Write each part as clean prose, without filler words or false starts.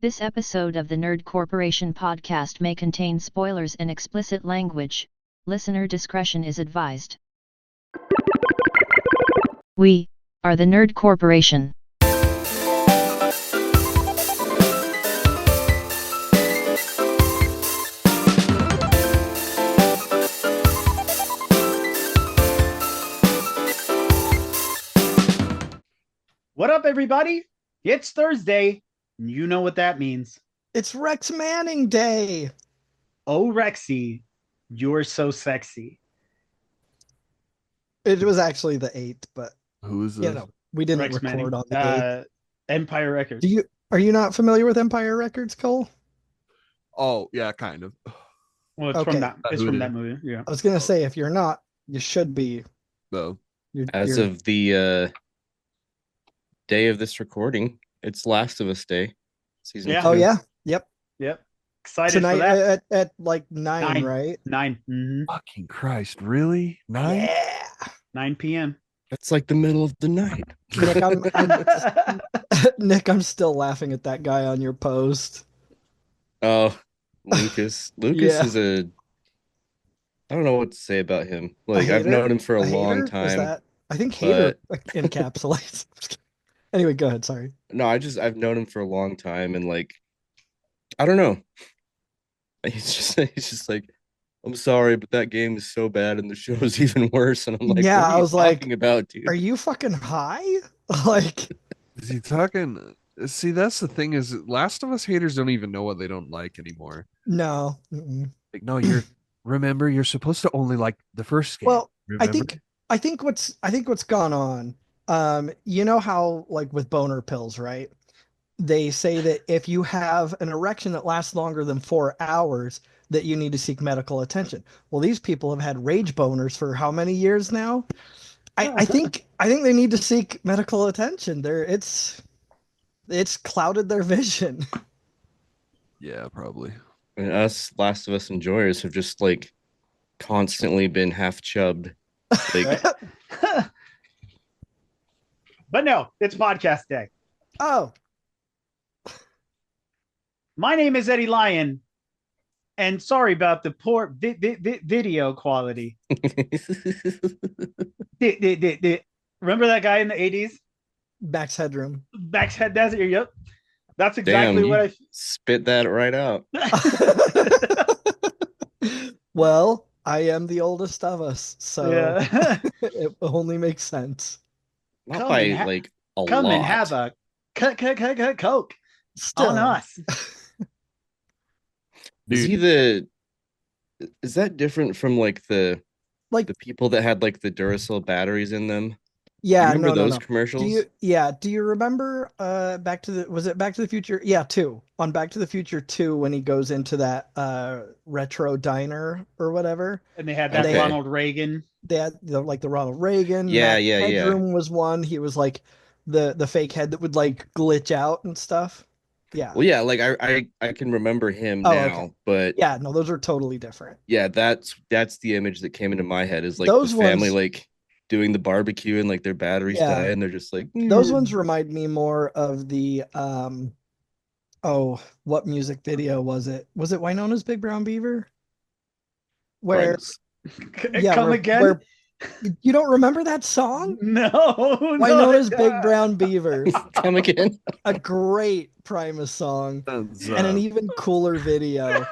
This episode of the Nerd Corporation podcast may contain spoilers and explicit language. Listener discretion is advised. We are the Nerd Corporation. What up, everybody? It's Thursday. You know what that means. It's Rex Manning Day. Oh, Rexy, you're so sexy. It was actually the 8th, but Who is this? we didn't Rex record Manning. on the 8th. Empire Records. Are you not familiar with Empire Records, Cole? Oh, yeah, kind of. Well, it's Okay. from that. It's Who from did? that movie. Yeah. I was gonna say if you're not, you should be. Though. As of the day of this recording, it's Last of Us Day. Season Yeah. 2. Oh yeah, yep. Yep. Excited Tonight for that. at like 9, right? 9. Fucking Christ, really? 9? Yeah. 9 p.m. That's like the middle of the night. Nick, I'm still laughing at that guy on your post. Oh, Lucas. Yeah. Is I don't know what to say about him. Like, I've hater? known him for a hater? long Was time. that? I think hater encapsulates. Anyway, go ahead. Sorry. No, I've known him for a long time, and like, I don't know. He's just like, I'm sorry, but that game is so bad, and the show is even worse. And I'm like, Yeah, what are I you was like, talking about, dude? Are you fucking high? Like, Is he talking? See, that's the thing is Last of Us haters don't even know what they don't like anymore. no. Mm-mm. Like, no, remember, you're supposed to only like the first game. Well, remember? I think what's gone on, you know how like with boner pills, right? They say that if you have an erection that lasts longer than 4 hours, that you need to seek medical attention. Well, these people have had rage boners for how many years now? I think they need to seek medical attention. It's clouded their vision. Yeah, probably. And us Last of Us enjoyers have just like constantly been half chubbed. Like, But no, it's podcast day. Oh, My name is Eddie Lyon, and sorry about the poor video quality. Remember that guy in the 80s? Max Headroom. Max Head Desert. Yep. That's exactly damn, what you spit that right out. Well, I am the oldest of us, so Yeah. it only makes sense. Not Come by and like a Come lot. and have a Coke Still, on us. Dude, Is that different from like the like, people that had like the Duracell batteries in them? yeah, Remember no, no, those no. commercials? Do you remember was it Back to the Future? Yeah, 2. On Back to the Future 2 when he goes into that retro diner or whatever. And they had that Okay. Ronald Reagan. They had the Ronald Reagan. Yeah, Max yeah, yeah. Headroom was one. He was like the fake head that would like glitch out and stuff. Yeah. Well, yeah, like I can remember him Oh, now, okay. but Yeah, no, those are totally different. yeah, that's the image that came into my head is like Those the family ones- like doing the barbecue and like their batteries Yeah. die and they're just like Those ones remind me more of the what music video was it? Was it Winona's Big Brown Beaver? Where Friends. Come again? You don't remember that song? No. Winona's Big Brown Beaver. Come again. A great Primus song Sounds, and an even cooler video.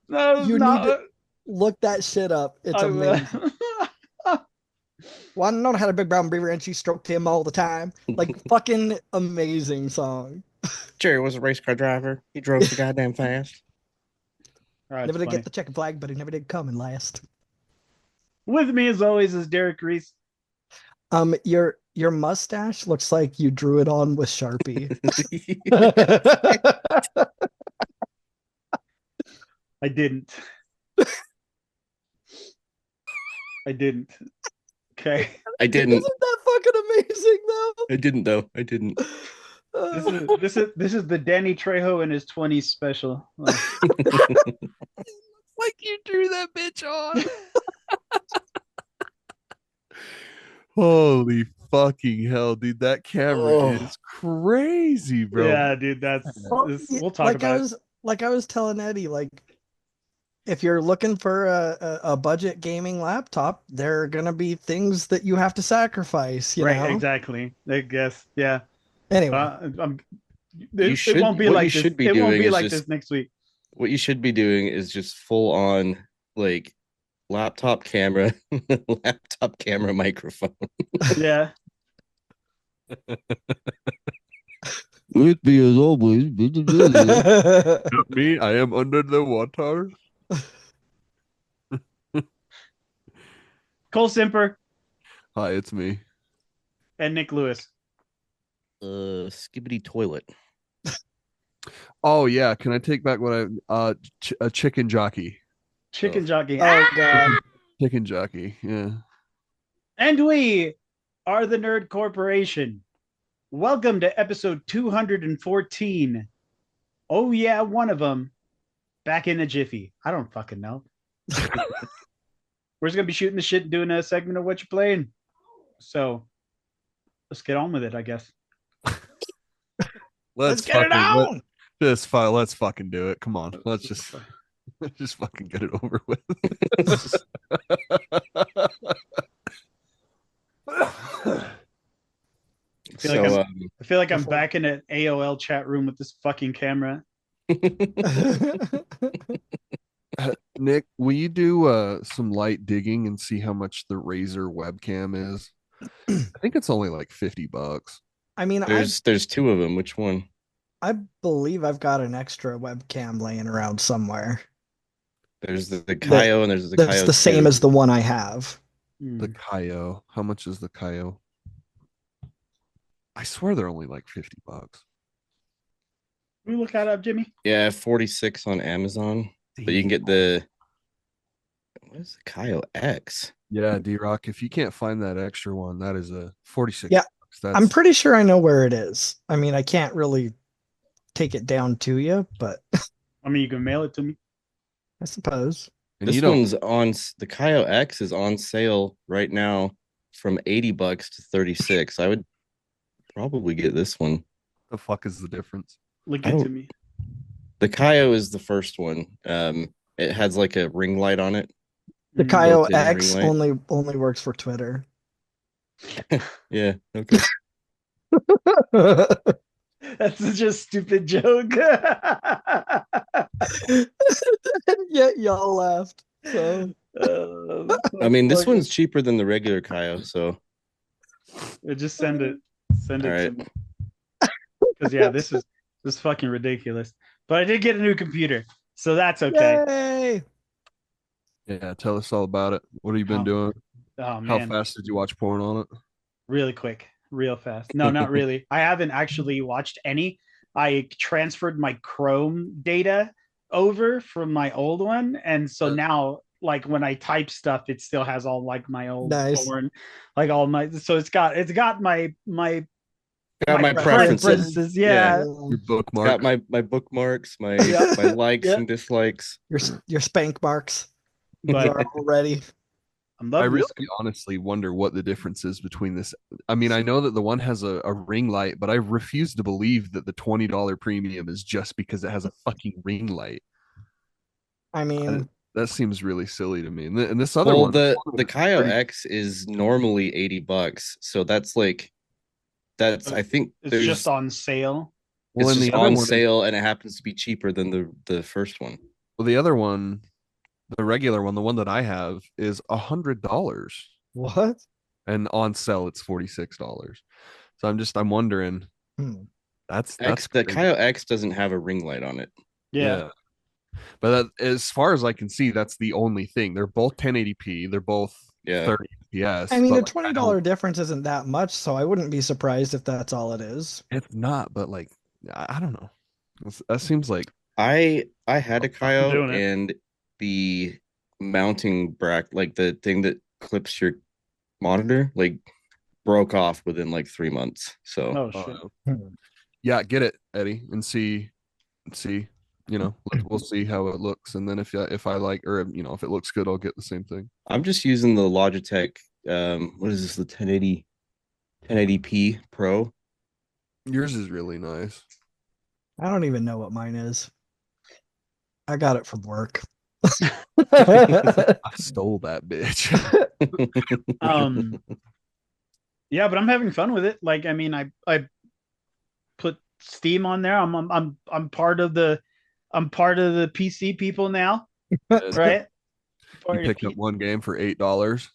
No, You not, need to look that shit up. It's I will. amazing. Winona had a big brown beaver and she stroked him all the time. Like fucking amazing song. Jerry was a race car driver. He drove so goddamn fast. All right, Never it's did funny. get the checkered flag, but he never did come in last. With me as always is Derek Reese. Your mustache looks like you drew it on with Sharpie. I didn't. I didn't. Okay. I didn't. Isn't that fucking amazing though? I didn't though. I didn't. This is the Danny Trejo in his 20s special. Like, like you drew that bitch on. Holy fucking hell, dude. That camera Oh. is crazy, bro. Yeah, dude, that's Well, we'll talk like about I was telling Eddie, like if you're looking for a budget gaming laptop, there are gonna be things that you have to sacrifice, you right, know. exactly. I guess, yeah. Anyway, It won't be What like you this. should be It won't doing be is like just this next week. what you should be doing is just full on like laptop camera, laptop camera microphone. Yeah. With me as always. Me, I am under the water. Cole Simper Hi, it's me. and Nick Lewis. Skibbity toilet. Oh yeah, can I take back what a chicken jockey? Chicken jockey. oh god, Chicken jockey, yeah. And we are the Nerd Corporation. Welcome to episode 214. Oh yeah, one of them. Back in a Jiffy. I don't fucking know. We're just gonna be shooting the shit and doing a segment of Whatcha Playin. So let's get on with it, I guess. let's get it on. Let's fucking do it. Come on. Let's just fucking get it over with. I feel like I'm back in an AOL chat room with this fucking camera. Nick, will you do some light digging and see how much the Razer webcam is? I think it's only like $50. I mean, There's two of them. Which one? I believe I've got an extra webcam laying around somewhere. There's the Kaio and there's the That's Kaio the same 2. as the one I have. The Kaio. How much is the Kaio? I swear they're only like $50. Can we look that up, Jimmy? Yeah, 46 on Amazon. But you can get the what is the Kaio X? Yeah, D-Rock, if you can't find that extra one, that is a 46 Yeah, bucks. That's, I'm pretty sure I know where it is. I mean, I can't really take it down to you, but I mean, you can mail it to me. I suppose. and This you don't one's on the Kaio X is on sale right now from $80 to 36. I would probably get this one. the fuck is the difference? Look I it to don't- me. The Kaio is the first one. It has like a ring light on it. The Mm. Kaio Built-in X ring light. only works for Twitter. Yeah, okay. That's such a stupid joke. Yeah, y'all laughed. So I mean, this one's cheaper than the regular Kaio, so just send it. Send it all to right. me. Because yeah, this is fucking ridiculous. But I did get a new computer, so that's okay. yay! Yeah, tell us all about it. What have you been Oh, doing? Oh How man, fast did you watch porn on it? really quick, real fast. No, not really. I haven't actually watched any. I transferred my Chrome data over from my old one, and so now, like when I type stuff, it still has all like my old Nice. porn, like all my. So it's got my Got my preferences. Yeah. Your It's bookmark. got my bookmarks, my Yeah. my likes Yeah. and dislikes. Your spank marks But are already. I'm I loving really this. honestly wonder what the difference is between this. I mean, I know that the one has a ring light, but I refuse to believe that the $20 premium is just because it has a fucking ring light. I mean, That seems really silly to me. And this other Well, one, the is Kaio pretty- X is normally $80, so that's I think It's there's just on sale. well, it's and just the other on one, sale and it happens to be cheaper than the first one. well, the other one, the regular one, the one that I have is $100, what? and on sale it's $46. So I'm wondering. Hmm. That's The crazy. Kaio X doesn't have a ring light on it. Yeah. But as far as I can see, that's the only thing. They're both 1080p. They're both Yeah. 30 FPS. I mean, but, a like, $20 difference isn't that much, so I wouldn't be surprised if that's all it is. It's not, but like, I don't know. That seems like I had a doing Kaio it. and the mounting bracket, like the thing that clips your monitor, like broke off within like 3 months. So Oh shit. yeah, get it, Eddie, and see. You know, we'll see how it looks, and then if I like, or you know, if it looks good, I'll get the same thing. I'm just using the Logitech. What is this? The 1080 1080p Pro. Yours is really nice. I don't even know what mine is. I got it from work. I stole that bitch. Um, yeah, but I'm having fun with it. Like, I mean, I put Steam on there. I'm part of the PC people now, right? You Part of picked up one game for $8.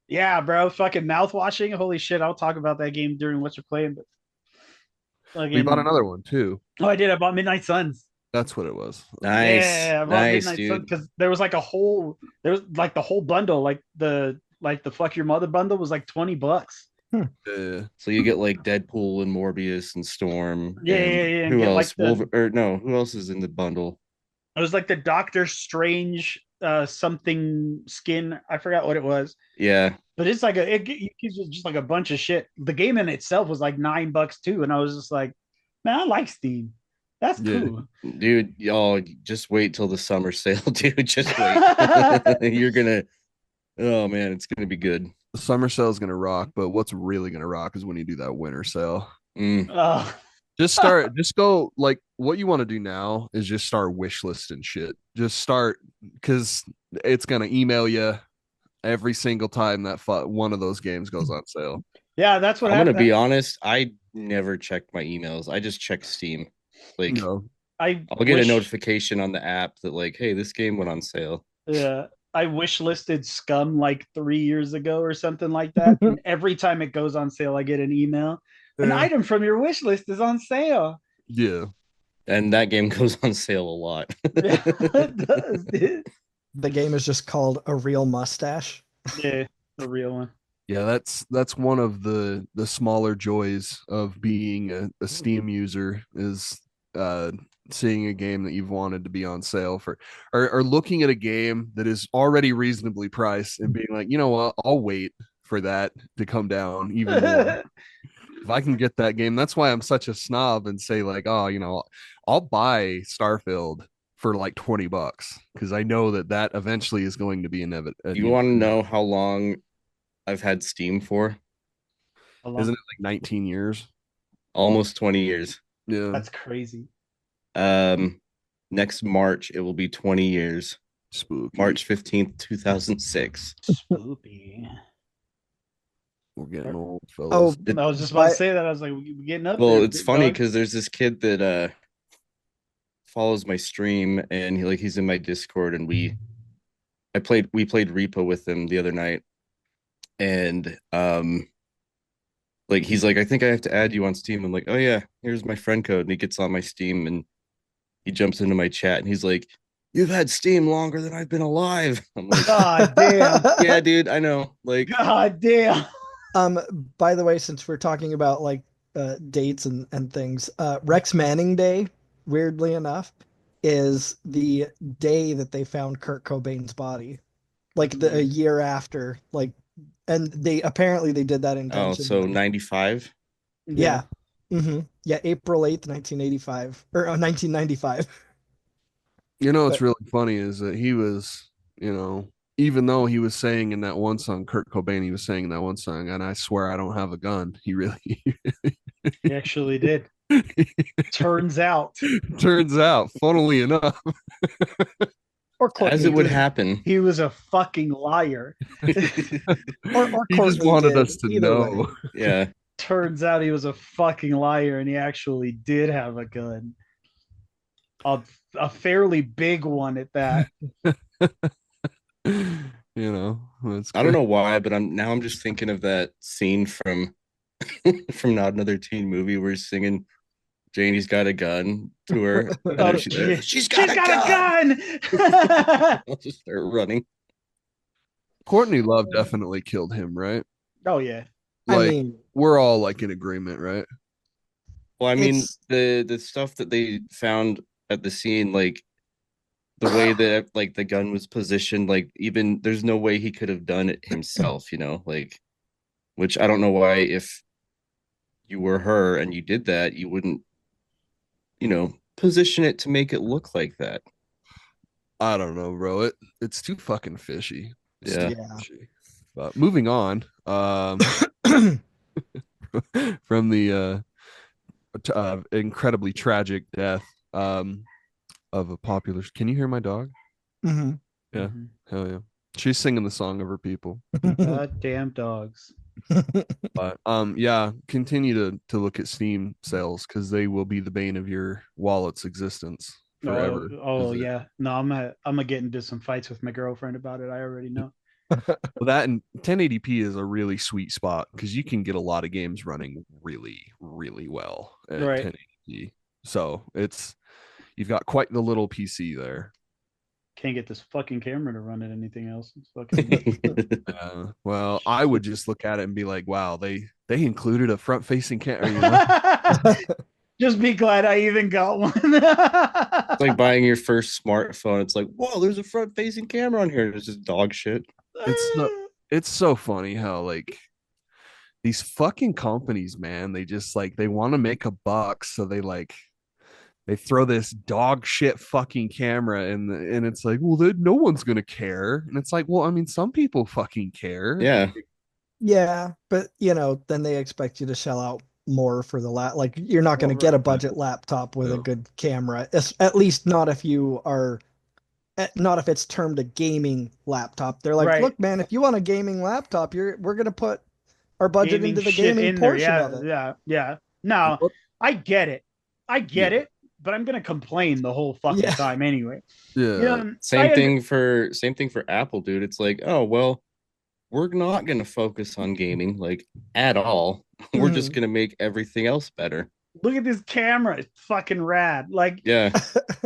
Yeah, bro, fucking mouth washing. Holy shit, I'll talk about that game during Whatcha Playin, but We bought again, another one too. oh, I did. I bought Midnight Suns. That's what it was. Nice, Yeah, I bought nice, Midnight Suns dude. because there was like the whole bundle, like the fuck your mother bundle was like $20. Yeah. So you get like Deadpool and Morbius and Storm and Yeah, and who get like else? Or no, who else is in the bundle? it was like the Doctor Strange something skin. I forgot what it was, Yeah, but it's like it gives you just like a bunch of shit. The game in itself was like $9 too, and I was just like, man, I like Steam. That's Yeah. cool. dude. Y'all just wait till the summer sale, dude. Just wait. You're gonna. Oh man, it's gonna be good. The summer sale is gonna rock, but what's really gonna rock is when you do that winter sale. Mm. Oh, Just go like what you want to do now is just start wish listing shit. Just start because it's gonna email you every single time that one of those games goes on sale. yeah, that's what I'm gonna be happened. honest. I never check my emails. I just check Steam. Like No, I I'll get a wish, notification on the app that like, hey, this game went on sale. I wish listed Scum like 3 years ago or something like that, and every time it goes on sale, I get an email. An Yeah. item from your wish list is on sale. yeah, And that game goes on sale a lot. Yeah, it does, dude. The game is just called A Real Mustache. Yeah, the real one. yeah. That's one of the smaller joys of being a Steam user is uh seeing a game that you've wanted to be on sale for, or looking at a game that is already reasonably priced and being like, you know what, I'll wait for that to come down even more. If I can get that game, that's why I'm such a snob and say like, oh, I'll buy Starfield for like $20 because I know that eventually is going to be You want to know how long I've had Steam for? isn't it like 19 years? Almost 20 years. Yeah, That's crazy. Um, Next March it will be 20 years. spooky. March 15th, 2006. Spoopy. We're getting old, Oh, fellas. I was just about to but say that. I was like, we getting up Well, there, it's big funny dog. because there's this kid that follows my stream and he's in my Discord and we played Repo with him the other night and like he's like, I think I have to add you on Steam. I'm like, oh yeah, here's my friend code. And he gets on my Steam and he jumps into my chat and he's like, you've had Steam longer than I've been alive. I'm like, God damn. yeah, dude, I know. Like, God damn. um, by the way, since we're talking about like dates and things, Rex Manning Day, weirdly enough, is the day that they found Kurt Cobain's body. Like a year after, like, and they apparently they did that oh, so intentionally. 95. Yeah. Yeah, April 8th, 1985 or 1995. What's But really funny is that he was, even though he was saying in that one song, Kurt Cobain, he was saying in that one song, and I swear I don't have a gun. He really He actually did. Turns out. turns out, funnily enough, or As Courtney it would did. happen. He was a fucking liar. Or he just Courtney wanted did. us to Either way. know. Yeah. Turns out he was a fucking liar and he actually did have a gun. A fairly big one at that. That's I don't know why, but I'm just thinking of that scene from from Not Another Teen Movie where he's singing Janie's got a gun to her. And Oh, then she's like, she's got a gun. I'll just start running. Courtney Love definitely killed him, right? Oh yeah. I Like mean, we're all like in agreement, right? Well, I mean, it's the stuff that they found at the scene, like the way that like the gun was positioned, like even there's no way he could have done it himself, like which I don't know why if you were her and you did that, you wouldn't, position it to make it look like that. I don't know, bro. It's too fucking fishy. It's Yeah. too fishy. But moving on, from the incredibly tragic death of a popular. Can you hear my dog? Hmm. Yeah, hell yeah. She's singing the song of her people. Goddamn dogs. But yeah, continue to look at Steam sales because they will be the bane of your wallet's existence forever. Oh yeah. No, I'm gonna get into some fights with my girlfriend about it. I already know. Well, that and 1080p is a really sweet spot because you can get a lot of games running really, really well at Right. 1080p. So you've got quite the little PC there. Can't get this fucking camera to run at anything else. It's fucking nuts. Well, I would just look at it and be like, wow, they included a front facing camera, you know? Just be glad I even got one. It's like buying your first smartphone. It's like, whoa, there's a front facing camera on here. It's just dog shit. It's so funny how like these fucking companies, man, they just like they want to make a buck, so they throw this dog shit fucking camera and it's like, well, no one's gonna care. And it's like, well, I mean, some people fucking care. Yeah. Yeah, but then they expect you to shell out more for the like you're not going to get a budget laptop with a good camera. At least not if you are not if it's termed a gaming laptop. They're like, Right. "Look, man, if you want a gaming laptop, we're going to put our budget Gaming into the shit gaming in there. portion Yeah, of it." yeah. No, I get it. But I'm gonna complain the whole fucking time anyway. Yeah. Same thing for Apple, dude. It's like, oh well, we're not gonna focus on gaming like at all. We're just gonna make everything else better. Look at this camera. It's fucking rad. Like, yeah.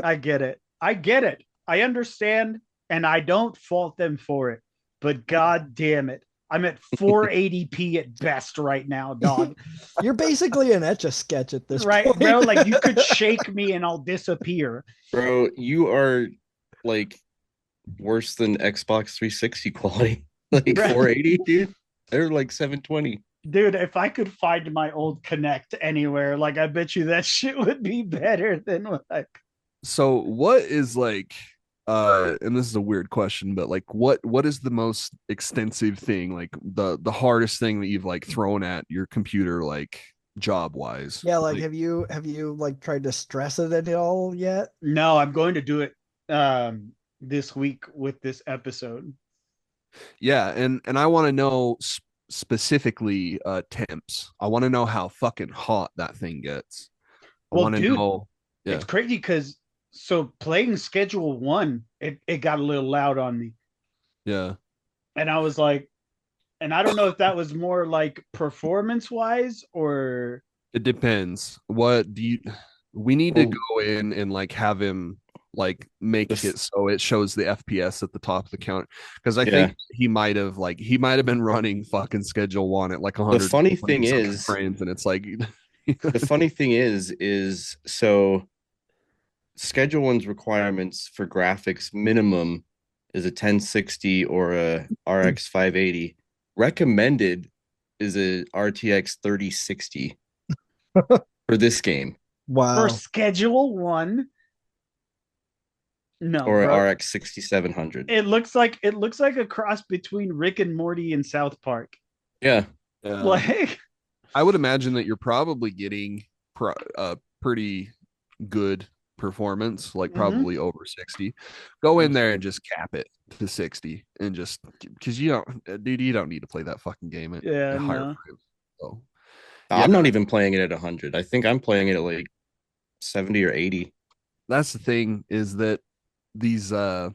I get it. I understand, and I don't fault them for it. But god damn it. I'm at 480p at best right now, dog. You're basically an Etch-a-Sketch at this right, point. bro. Like you could shake me and I'll disappear. Bro, you are like worse than Xbox 360 quality. Like 480, dude. They're like 720. Dude, if I could find my old Connect anywhere, like I bet you that shit would be better than what I. So what is like and this is a weird question, but like what is the most extensive thing, like the hardest thing that you've like thrown at your computer, like job wise? Yeah, like have you like tried to stress it at all yet? No, I'm going to do it this week with this episode. Yeah, and I want to know specifically temps. I want to know how fucking hot that thing gets. I want to know. Yeah. It's crazy because so playing schedule 1, it got a little loud on me. Yeah. And I was like, and I don't know if that was more like performance wise or it depends. What do you we need to go in and like have him like make it so it shows the FPS at the top of the count, because I think he might have been running fucking schedule 1 at like 100. The funny thing is frames, and it's like the funny thing is so schedule 1's requirements for graphics minimum is a 1060 or a RX 580. Recommended is a RTX 3060 for this game. Wow. For schedule 1. No, or RX 6700. It looks like a cross between Rick and Morty and South Park. Yeah. Like I would imagine that you're probably getting pretty good performance, like probably over 60. Go in there and just cap it to 60 and just because you don't need to play that fucking game at higher frames. So I'm not even playing it at 100. I think I'm playing it at like 70 or 80. That's the thing, is that these laptops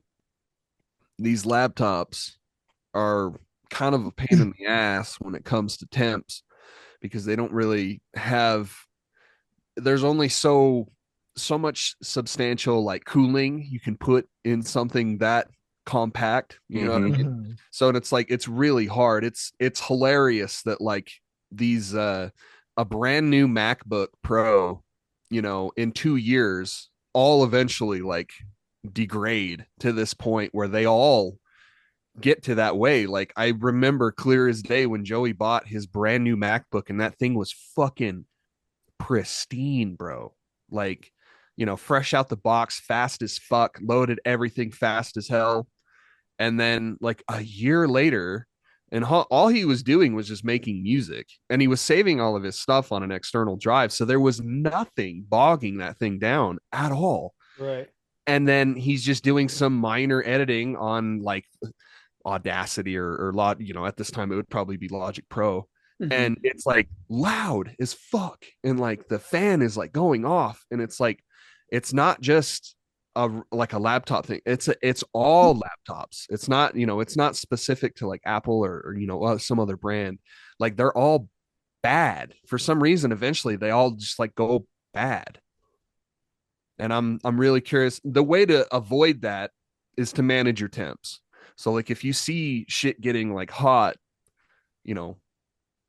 are kind of a pain in the ass when it comes to temps, because they don't really have, there's only so much substantial like cooling you can put in something that compact, you know what I mean? So it's like it's really hard. It's hilarious that like these a brand new MacBook Pro, in 2 years all eventually like degrade to this point where they all get to that way. Like I remember clear as day when Joey bought his brand new MacBook and that thing was fucking pristine, bro. Like, fresh out the box, fast as fuck, loaded everything fast as hell. And then like a year later, And all he was doing was just making music, and he was saving all of his stuff on an external drive. So there was nothing bogging that thing down at all. Right. And then he's just doing some minor editing on like Audacity or at this time it would probably be Logic Pro. Mhm. And it's like loud as fuck. And like the fan is like going off. And it's like, it's not just like a laptop thing. It's all laptops. It's not, it's not specific to like Apple or some other brand. Like they're all bad. For some reason, eventually they all just like go bad. And I'm really curious. The way to avoid that is to manage your temps. So like if you see shit getting like hot, you know,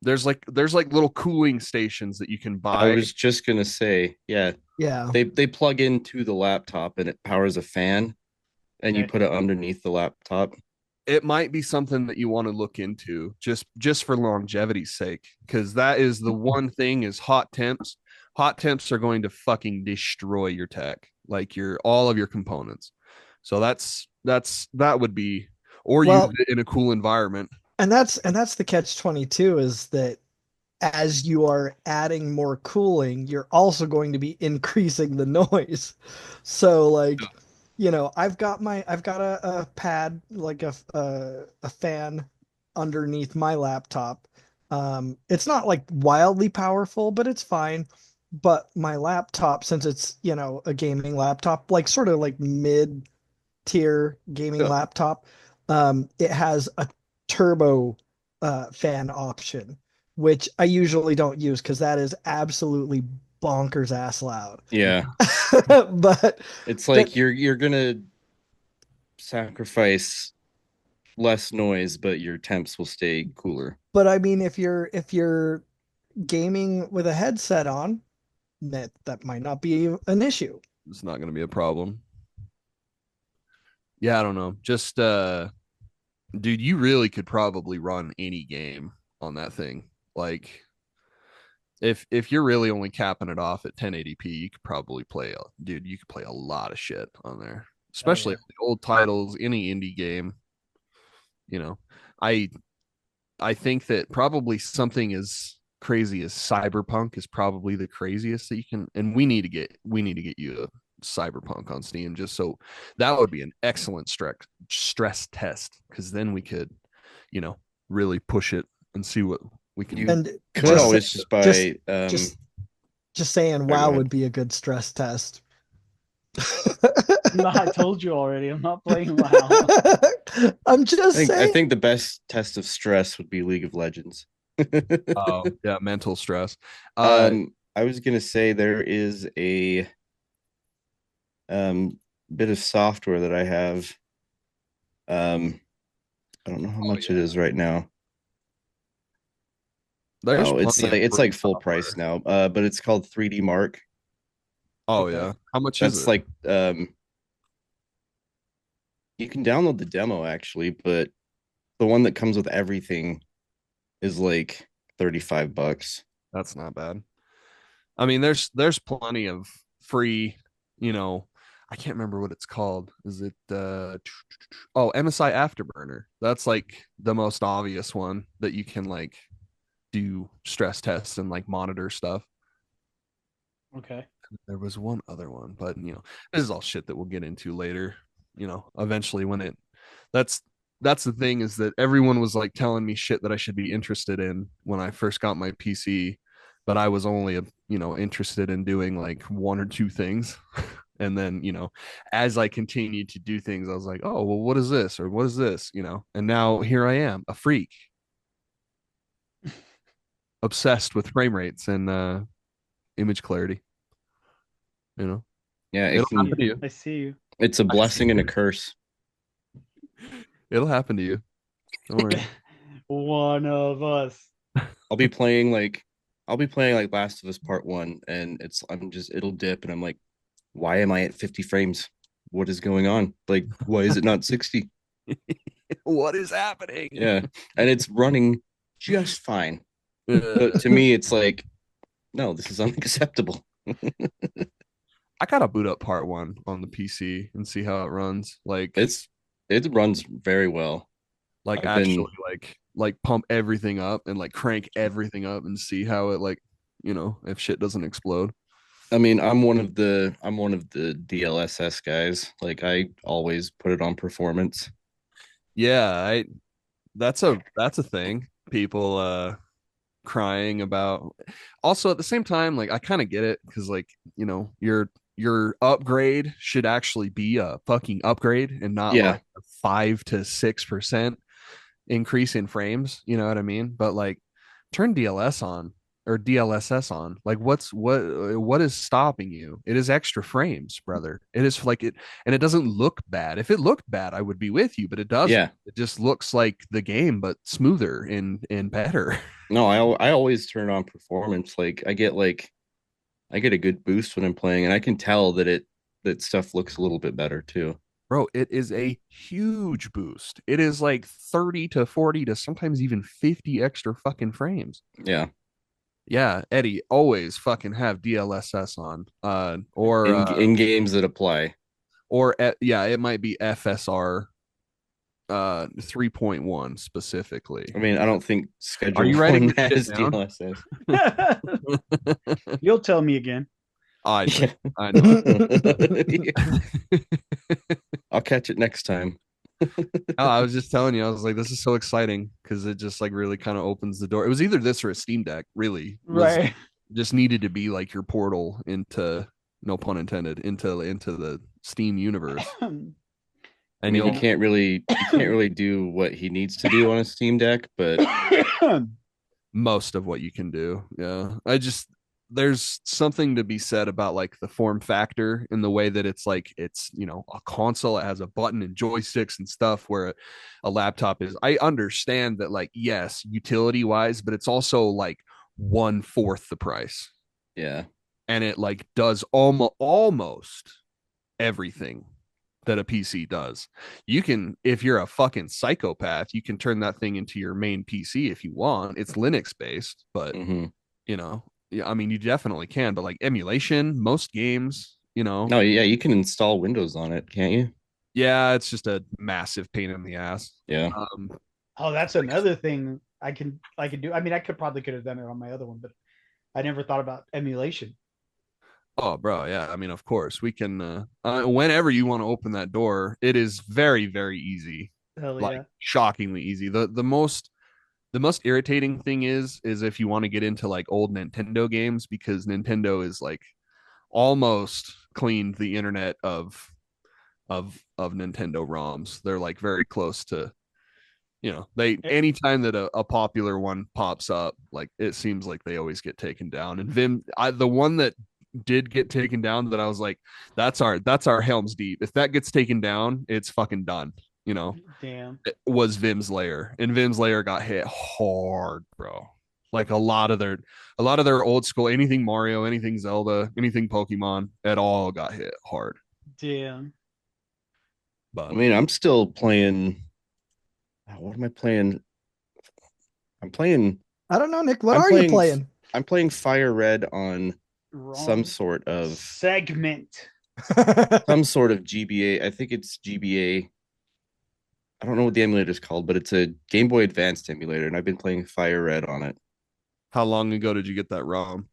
there's like little cooling stations that you can I buy. was just gonna say, yeah, Yeah. they plug into the laptop and it powers a fan, and you Okay. put it underneath the laptop. It might be something that you want to look into just for longevity's sake, because that is the one thing is hot temps. Hot temps are going to fucking destroy your tech, like your all of your components. So that would be, or use Well, it in a cool environment. and that's the catch 22 is that as you are adding more cooling, you're also going to be increasing the noise. So like, I've got a pad like a fan underneath my laptop. It's not like wildly powerful, but it's fine. But my laptop, since it's, a gaming laptop, like sort of like mid tier gaming Yeah. laptop, it has a turbo fan option, which I usually don't use because that is absolutely bonkers ass loud. Yeah. But It's that, like you're gonna sacrifice less noise, but your temps will stay cooler. but I mean, if you're gaming with a headset on, that might not be an issue. It's not going to be a problem. Yeah, I don't know. Just dude, you really could probably run any game on that thing. Like if you're really only capping it off at 1080p, you could probably dude, you could play a lot of shit on there. Oh Especially yeah. the old titles, any indie game, you know. I I think that probably something as crazy as Cyberpunk is probably the craziest that you can, and we need to get you a Cyberpunk on Steam, just so that would be an excellent stress test, because then we could, you know, really push it and see what we can. You And could just always just just buy just just saying sorry, go WoW ahead. would be a good stress test. No, I told you already. I'm not playing WoW. I'm I just think I saying. think the best test of stress would be League of Legends. Oh yeah, mental stress. I was gonna say there is a um bit of software that I have. I don't know how Oh much it yeah, is right now. there's Oh, it's plenty like of it's free like full price software. now. But it's called 3D Mark. Oh Okay. yeah, how much is That's it? like you can download the demo actually, but the one that comes with everything is like $35. That's not bad. I mean, there's plenty of free, you know, I can't remember what it's called. Is it MSI Afterburner? That's like the most obvious one that you can like do stress tests and like monitor stuff. Okay. There was one other one, but this is all shit that we'll get into later. Eventually when that's that's the thing, is that everyone was like telling me shit that I should be interested in when I first got my PC, but I was only interested in doing like one or two things. And then, as I continued to do things, I was like, oh, well, what is this? Or what is this? And now here I am, a freak, obsessed with frame rates and image clarity. You know, Yeah, I it it'll see can. happen you. to you. I see you. It's a I see blessing and a it. curse. It'll happen to you. Don't worry. One of us. I'll be playing like I'll be playing like Last of Us Part One, and it'll dip, and I'm like, why am I at 50 frames? What is going on? Like, why is it not 60? What is happening? Yeah, and it's running just fine. But Uh, to me, it's like, no, this is unacceptable. I gotta boot up part one on the PC and see how it runs. Like, It's it runs very well. like I've been actually, like like pump everything up and like crank everything up and see how it like, if shit doesn't explode. I mean, I'm one of the DLSS guys. Like I always put it on performance. Yeah, that's a thing. People crying about. Also at the same time, like I kind of get it because like, your upgrade should actually be a fucking upgrade and not Yeah. like a 5 to 6% increase in frames. You know what I mean? But like, turn DLS on or DLSS on. Like, what is stopping you? It is extra frames, brother. It is like it, and it doesn't look bad. If it looked bad, I would be with you, but it doesn't. Yeah. It just looks like the game, but smoother and better. No, I always turn on performance. I get a good boost when I'm playing, and I can tell that stuff looks a little bit better too. Bro, it is a huge boost. It is like 30 to 40 to sometimes even 50 extra fucking frames. Yeah. Yeah, Eddie, always fucking have DLSS on. In games that apply. Yeah, it might be FSR 3.1 specifically. I mean, I don't think Are Schedule you writing One this shit has down? DLSS. You'll tell me again. I know. Yeah. I know. I'll catch it next time. No, I was just telling you, I was like, this is so exciting because it just like really kind of opens the door. It was either this or a Steam Deck, really. Was Right. just needed to be like your portal into, no pun intended, into the Steam universe. I And mean, you can't really do what he needs to do on a Steam Deck, but most of what you can do. Yeah. There's something to be said about like the form factor in the way that it's like it's, a console. It has a button and joysticks and stuff where a laptop is. I understand that, like, yes, utility wise, but it's also like 1/4 the price. yeah. And it like does almost everything that a PC does. You can, if you're a fucking psychopath, you can turn that thing into your main PC if you want. It's Linux based, but Hmm. yeah, I mean, you definitely can. But like emulation, most games, No, yeah, you can install Windows on it, can't you? yeah, it's just a massive pain in the ass. Yeah. Um, Oh, that's another thing I could do. I mean, could have done it on my other one, but I never thought about emulation. oh, bro, yeah. I mean, of course, we can. Whenever you want to open that door, it is very, very easy. Hell Like yeah. shockingly easy. The most irritating thing is if you want to get into like old Nintendo games because Nintendo is like almost cleaned the internet of Nintendo ROMs. They're like very close to, they anytime that a popular one pops up, like it seems like they always get taken down. And the one that did get taken down that I was like, that's our Helm's Deep. If that gets taken down, it's fucking done. Damn. It was Vim's Lair, and Vim's Lair got hit hard, bro. Like a lot of their old school, anything Mario, anything Zelda, anything Pokemon, it all got hit hard. Damn. I But mean, I'm still playing. What am I playing? I'm playing. I don't know, Nick. What I'm are you playing. playing? I'm playing Fire Red on some Wrong sort of segment. GBA. I think it's GBA. I don't know what the emulator is called, but it's a Game Boy Advanced emulator, and I've been playing Fire Red on it. how long ago did you get that ROM?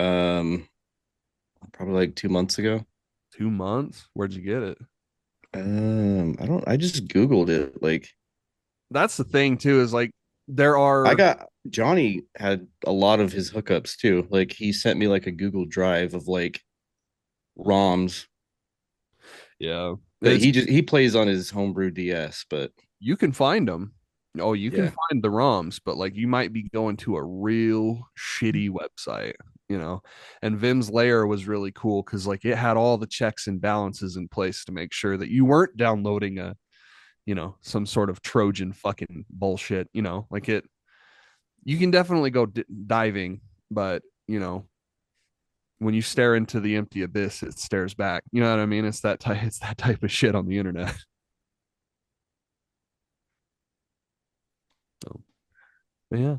Um, Probably like 2 months ago. 2 months? Where'd you get it? I don't. I just Googled it. Like, That's the thing too, is like there I are. got Johnny had a lot of his hookups too. Like, he sent me like a Google Drive of like ROMs Yeah, that it's he plays on his homebrew DS. But you can find them. Oh, you can yeah, find the ROMs, but like you might be going to a real shitty website, And Vim's Lair was really cool because like it had all the checks and balances in place to make sure that you weren't downloading some sort of Trojan fucking bullshit, like it. You can definitely go diving, but when you stare into the empty abyss, it stares back. You know what I mean? It's that type. It's that type of shit on the internet. So, but yeah,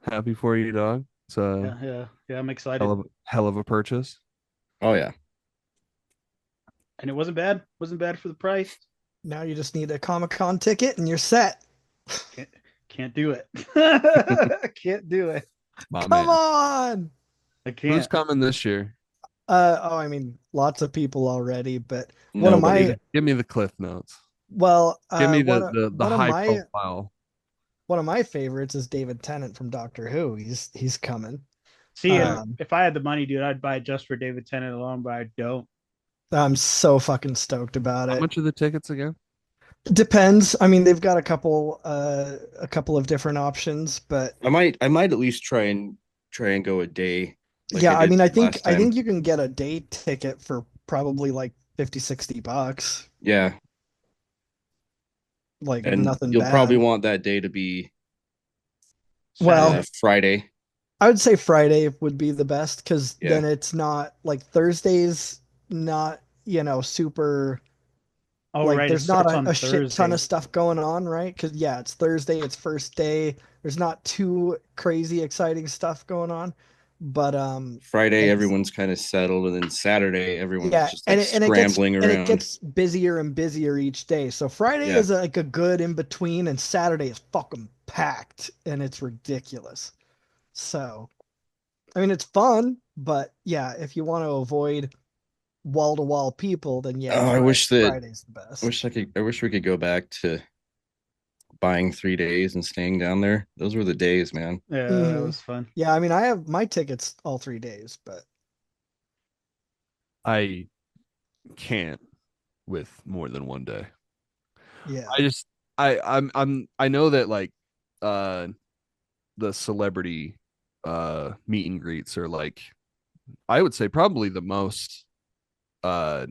happy for you, dog. It's a Yeah. I'm excited, hell of a purchase. oh yeah, and it wasn't bad. Wasn't bad for the price. Now you just need a Comic-Con ticket and you're set. Can't do it. I can't do it. My Come man. on. I Who's can't. coming this year? I mean, lots of people already, but one of Nobody. my Give me the cliff notes. well, Give me one the of high my profile. one of my favorites is David Tennant from Doctor Who. He's coming. See, Yeah. if I had the money, dude, I'd buy it just for David Tennant alone, but I don't. I'm so fucking stoked about How it. much are the tickets again? Depends. I mean, they've got a couple of different options, but I might at least try and go a day like I yeah, I did mean, last I think time. you can get a day ticket for probably like 50, $60. Yeah, Like and nothing you'll probably bad. want that day to be Well, Saturday. Friday. I would say Friday would be the best because Yeah, then it's not like Thursdays, not, super Oh, like right. It there's not starts on a shit ton Thursday. of stuff going on, right? Because yeah, it's Thursday, it's first day. There's not too crazy exciting stuff going on, but Friday it's everyone's kind of settled, and then Saturday everyone's yeah, just like scrambling and it around. gets busier and busier each day. So Friday Yeah, is like a good in between, and Saturday is fucking packed, and it's ridiculous. So I mean, it's fun, but yeah, if you want to avoid wall to wall people, then yeah, oh, I wish that Friday's the I best. wish I could. I wish we could go back to buying 3 days and staying down there. Those were the days, man. Yeah, that Hmm. was fun. Yeah, I mean, I have my tickets all 3 days, but I can't with more than one day. yeah. I just I know that like uh the celebrity meet and greets are like I would say probably the most uh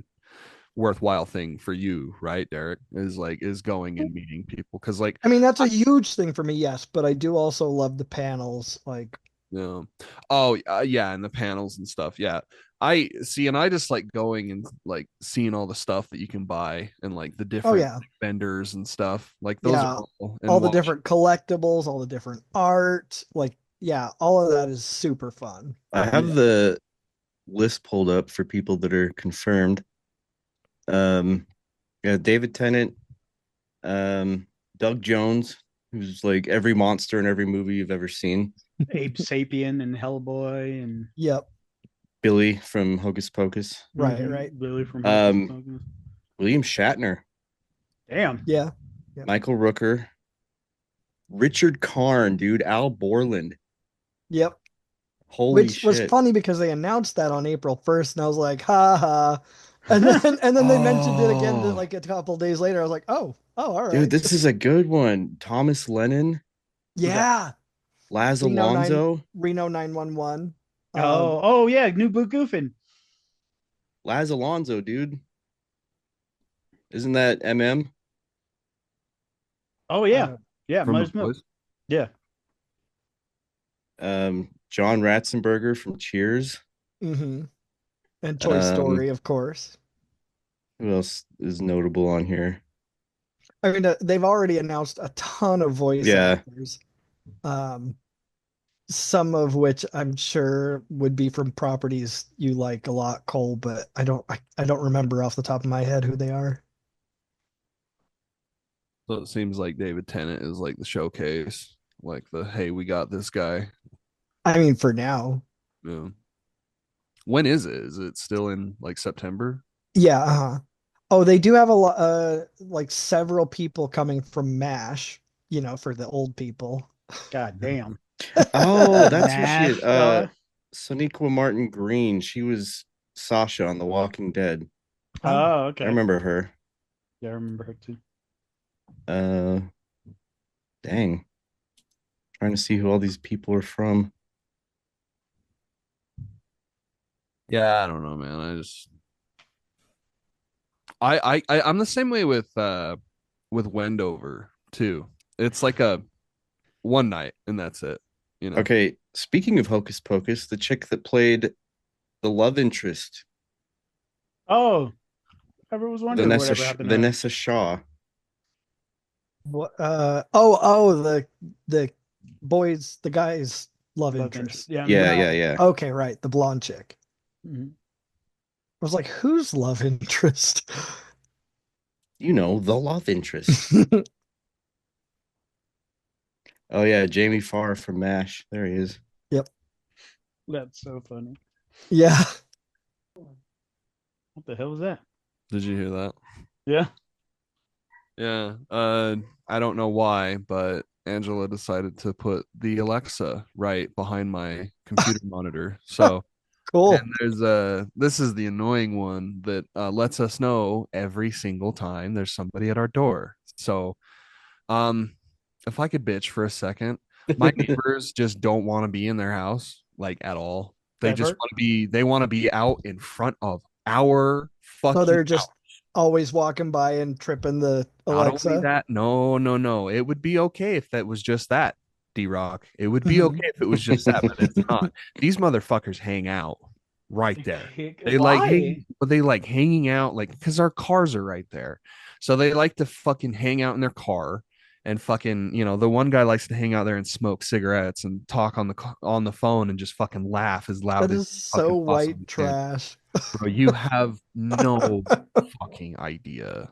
worthwhile thing for you, right, Derek? Is going and meeting people because like I mean, that's a huge thing for me, yes, but I do also love the panels. Like, you know, oh yeah, and the panels and stuff. Yeah, I see, and I just like going and like seeing all the stuff that you can buy and like the oh different yeah, vendors and stuff. Like those are yeah, all all and the watch. different collectibles, all the different art, like, yeah, all of that is super fun. I have the list pulled up for people that are confirmed. Um, yeah, David Tennant, Doug Jones, who's like every monster in every movie you've ever seen. Abe Sapien and Hellboy and Yep, Billy from Hocus Pocus. right. Billy from Hocus Um, Pocus. William Shatner, Damn. Yeah, yep, Michael Rooker, Richard Karn, dude, Al Borland. yep. Holy Which was shit. funny because they announced that on April 1st, and I was like, ha ha. And then they mentioned it again Oh, like a couple days later. I was like, all dude, right. this is a good one. Thomas Lennon, Who's that? Yeah. Laz Reno 9 Alonso. Reno 911. Oh yeah, New Blue Goofin. Laz Alonso, dude. Isn't that MM? Oh yeah, uh, yeah, From the Mother's Milk. boys. Yeah. John Ratzenberger from Cheers. mhm. And Toy Um, Story, of course. who else is notable on here? I mean, they've already announced a ton of voice Yeah. actors. Um, some of which I'm sure would be from properties you like a lot, Cole, but I don't remember off the top of my head who they are. So it seems like David Tennant is like the showcase, like the hey, we got this guy. I mean, for now. Yeah. When is it? Is it still in like September? Yeah, uh-huh. Oh, they do have a lot, like several people coming from MASH, for the old people. God damn. Oh, that's who she is. Mash, dog. Sonequa Martin Green. She was Sasha on The Walking Dead. Oh, Oh, I okay. remember her. Yeah, I remember her too. Uh, dang. Trying to see who all these people are from. Yeah, I don't know, man. I just I'm the same way with Wendover too. It's like a one night and that's it, you know. Okay, speaking of Hocus Pocus, the chick that played the love interest, Oh, ever was wondering whatever happened to her. Vanessa Shaw. what? The the guy's love Love interest. interest. Yeah. Yeah, Mhm. yeah, Right. yeah. Okay, right. The blonde chick. Mhm. I was like, whose love interest? You know, the love interest. Oh yeah, Jamie Farr from MASH. There he is. Yep. That's so funny. Yeah. What the hell was that? Did you hear that? Yeah. Yeah. I don't know why, but Angela decided to put the Alexa right behind my computer monitor. So, and Cool. this is the annoying one that lets us know every single time there's somebody at our door. So, um, if I could bitch for a second, my neighbors just don't want to be in their house like at all. They just Ever? want to be, they want to be out in front of our So fucking they're just always walking by and tripping the Not only Alexa. that, no. It would be okay if that was just that, D-Rock. It would be Mhm. okay if it was just that, but it's not. These motherfuckers hang out right there. They like Why? hanging out like because our cars are right there. So they like to fucking hang out in their car and fucking, the one guy likes to hang out there and smoke cigarettes and talk on the phone and just fucking laugh as loud That as is he so fucking white possibly can. trash. Bro, you have no fucking idea.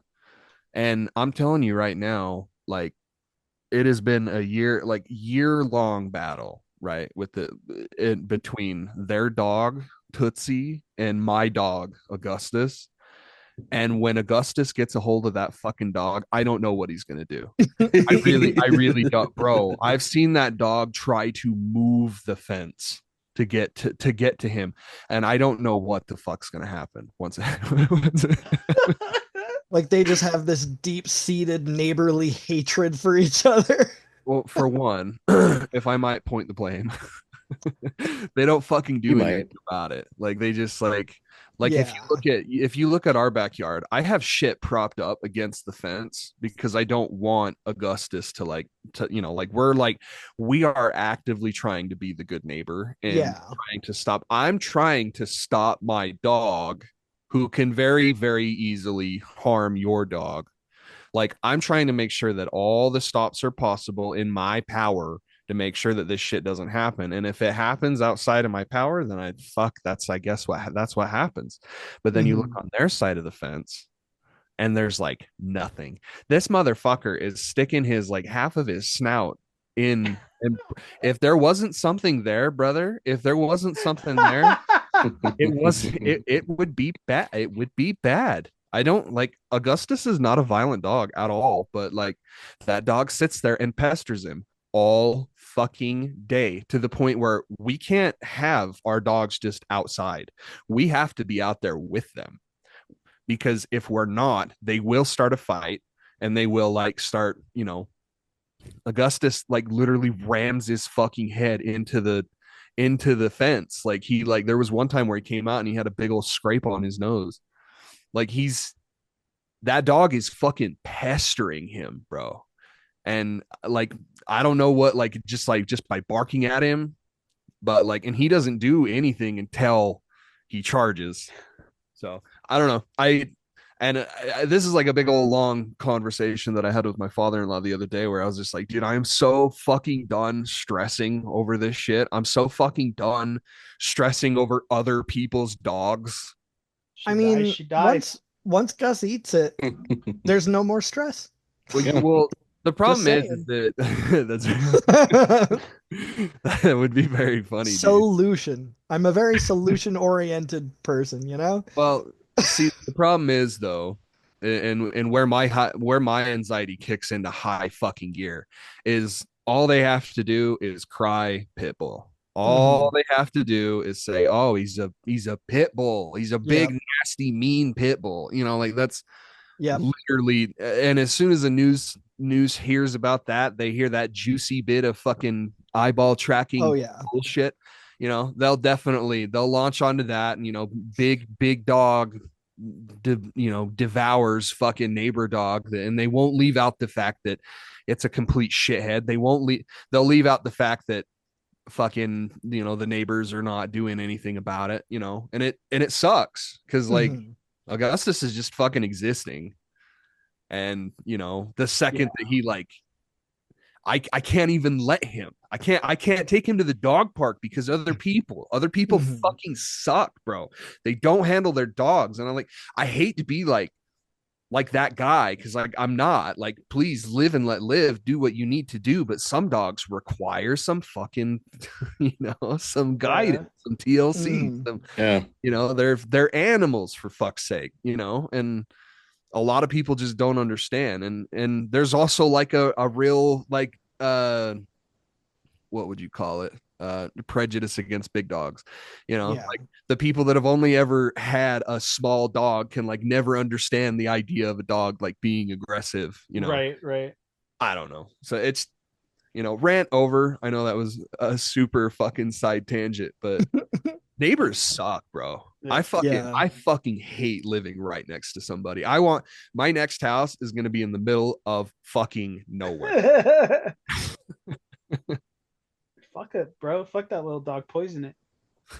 And I'm telling you right now, like it has been a year long battle, right? With between their dog Tootsie and my dog Augustus. And when Augustus gets a hold of that fucking dog, I don't know what he's gonna do. I really don't, bro. I've seen that dog try to move the fence to get to him, and I don't know what the fuck's gonna happen once. Like they just have this deep-seated neighborly hatred for each other. Well, for one, if I might point the blame, they don't fucking You do anything might. about it. Like they just like Yeah. if you look at our backyard, I have shit propped up against the fence because I don't want Augustus to we are actively trying to be the good neighbor and Yeah. trying to stop. I'm trying to stop my dog who can very, very easily harm your dog. Like I'm trying to make sure that all the stops are possible in my power to make sure that this shit doesn't happen. And if it happens outside of my power, then I guess that's what happens. But then you look Mhm. on their side of the fence and there's like nothing. This motherfucker is sticking his like half of his snout in, and if there wasn't something there, brother, if there wasn't something there, it would be bad. It would be bad. I don't like Augustus is not a violent dog at all, but like that dog sits there and pesters him all fucking day to the point where we can't have our dogs just outside. We have to be out there with them because if we're not, they will start a fight and they will like start, Augustus like literally rams his fucking head into the fence. Like there was one time where he came out and he had a big old scrape on his nose. Like that dog is fucking pestering him, bro. And like I don't know what just by barking at him, but and he doesn't do anything until he charges. So I don't know. This is like a big old long conversation that I had with my father-in-law the other day where I was just like, dude, I am so fucking done stressing over this shit. I'm so fucking done stressing over other people's dogs. I She dies, mean, she dies. once Gus eats it, there's no more stress. Well, Yeah. the Just problem is saying. that that would be very funny, dude. Solution. I'm a very solution-oriented person, you know? Well, see, the problem is though, and where my anxiety kicks into high fucking gear is all they have to do is cry pit bull. All Hmm. they have to do is say, "Oh, he's a pit bull. He's a big, Yep. nasty, mean pit bull." Like that's Yep. literally. And as soon as the news hears about that, they hear that juicy bit of fucking eyeball Oh tracking yeah. bullshit. They'll launch onto that, and big dog devours fucking neighbor dog, and they won't leave out the fact that it's a complete shithead. They'll leave out the fact that fucking the neighbors are not doing anything about it, and it sucks because like Hmm. Augustus is just fucking existing. And the Yeah. second that he I can't even let him. I can't take him to the dog park because other people Hmm. fucking suck, bro. They don't handle their dogs. And I hate to be like like that guy, because like I'm not like, please live and let live, do what you need to do. But some dogs require some fucking, some guidance, Yeah. some TLC, Mm. some, Yeah. they're animals for fuck's sake, and a lot of people just don't understand. And there's also like a real like what would you call it? Prejudice against big dogs. Yeah. Like the people that have only ever had a small dog can like never understand the idea of a dog like being aggressive. Right. I don't know. So it's, rant over. I know that was a super fucking side tangent, but neighbors suck, bro. Yeah. Yeah. I fucking hate living right next to somebody. I want my next house is going to be in the middle of fucking nowhere. Fuck it, bro. Fuck that little dog. Poison it.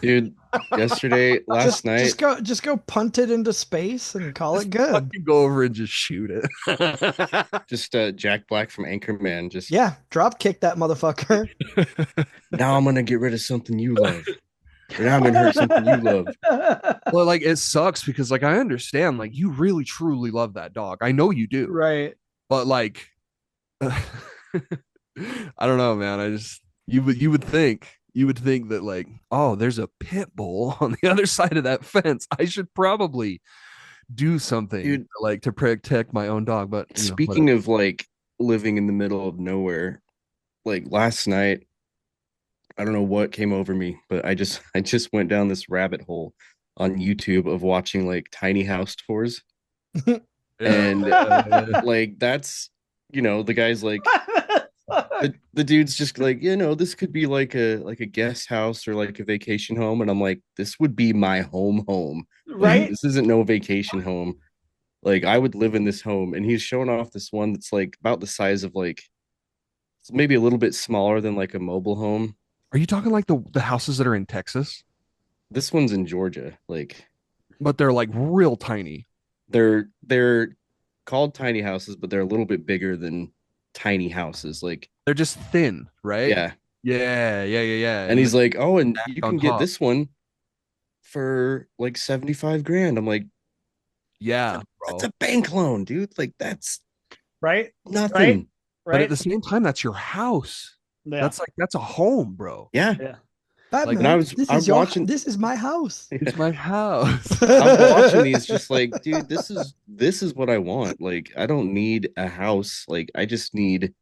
Dude, yesterday, last night, Just go punt it into space and call it good. Fucking go over and just shoot it. just Jack Black from Anchorman, just Yeah, drop kick that motherfucker. now I'm gonna get rid of something you love. Or now I'm gonna hurt something you love. Well, like it sucks because like I understand, like you really truly love that dog. I know you do. Right. But like I don't know, man. I just you would think that like, oh, there's a pit bull on the other side of that fence. I should probably do something, Dude, like to protect my own dog. But speaking of like living in the middle of nowhere, like last night, I don't know what came over me, but I just went down this rabbit hole on YouTube of watching like tiny house tours. And like that's the guy's like the dude's just like, this could be like a guest house or like a vacation home. And I'm like, this would be my home. Like, Right. this isn't no vacation home. Like I would live in this home. And he's showing off this one that's like about the size of like maybe a little bit smaller than like a mobile home. Are you talking like the houses that are in Texas, This one's in Georgia. Like but they're like real tiny? they're called tiny houses, but they're a little bit bigger than tiny houses. Like, They're just thin, right? yeah. Yeah. And he's like, oh, and you on can get top. this one for like 75 grand. I'm like, Yeah, that's bro. a bank loan, dude. Like, that's Right. nothing. But at Right. the same time, that's your house. Yeah. That's a home, bro. Yeah. Yeah. Batman, and I'm watching this is my house. It's my house. I'm watching these just like, dude, this is what I want. Like, I don't need a house. Like, I just need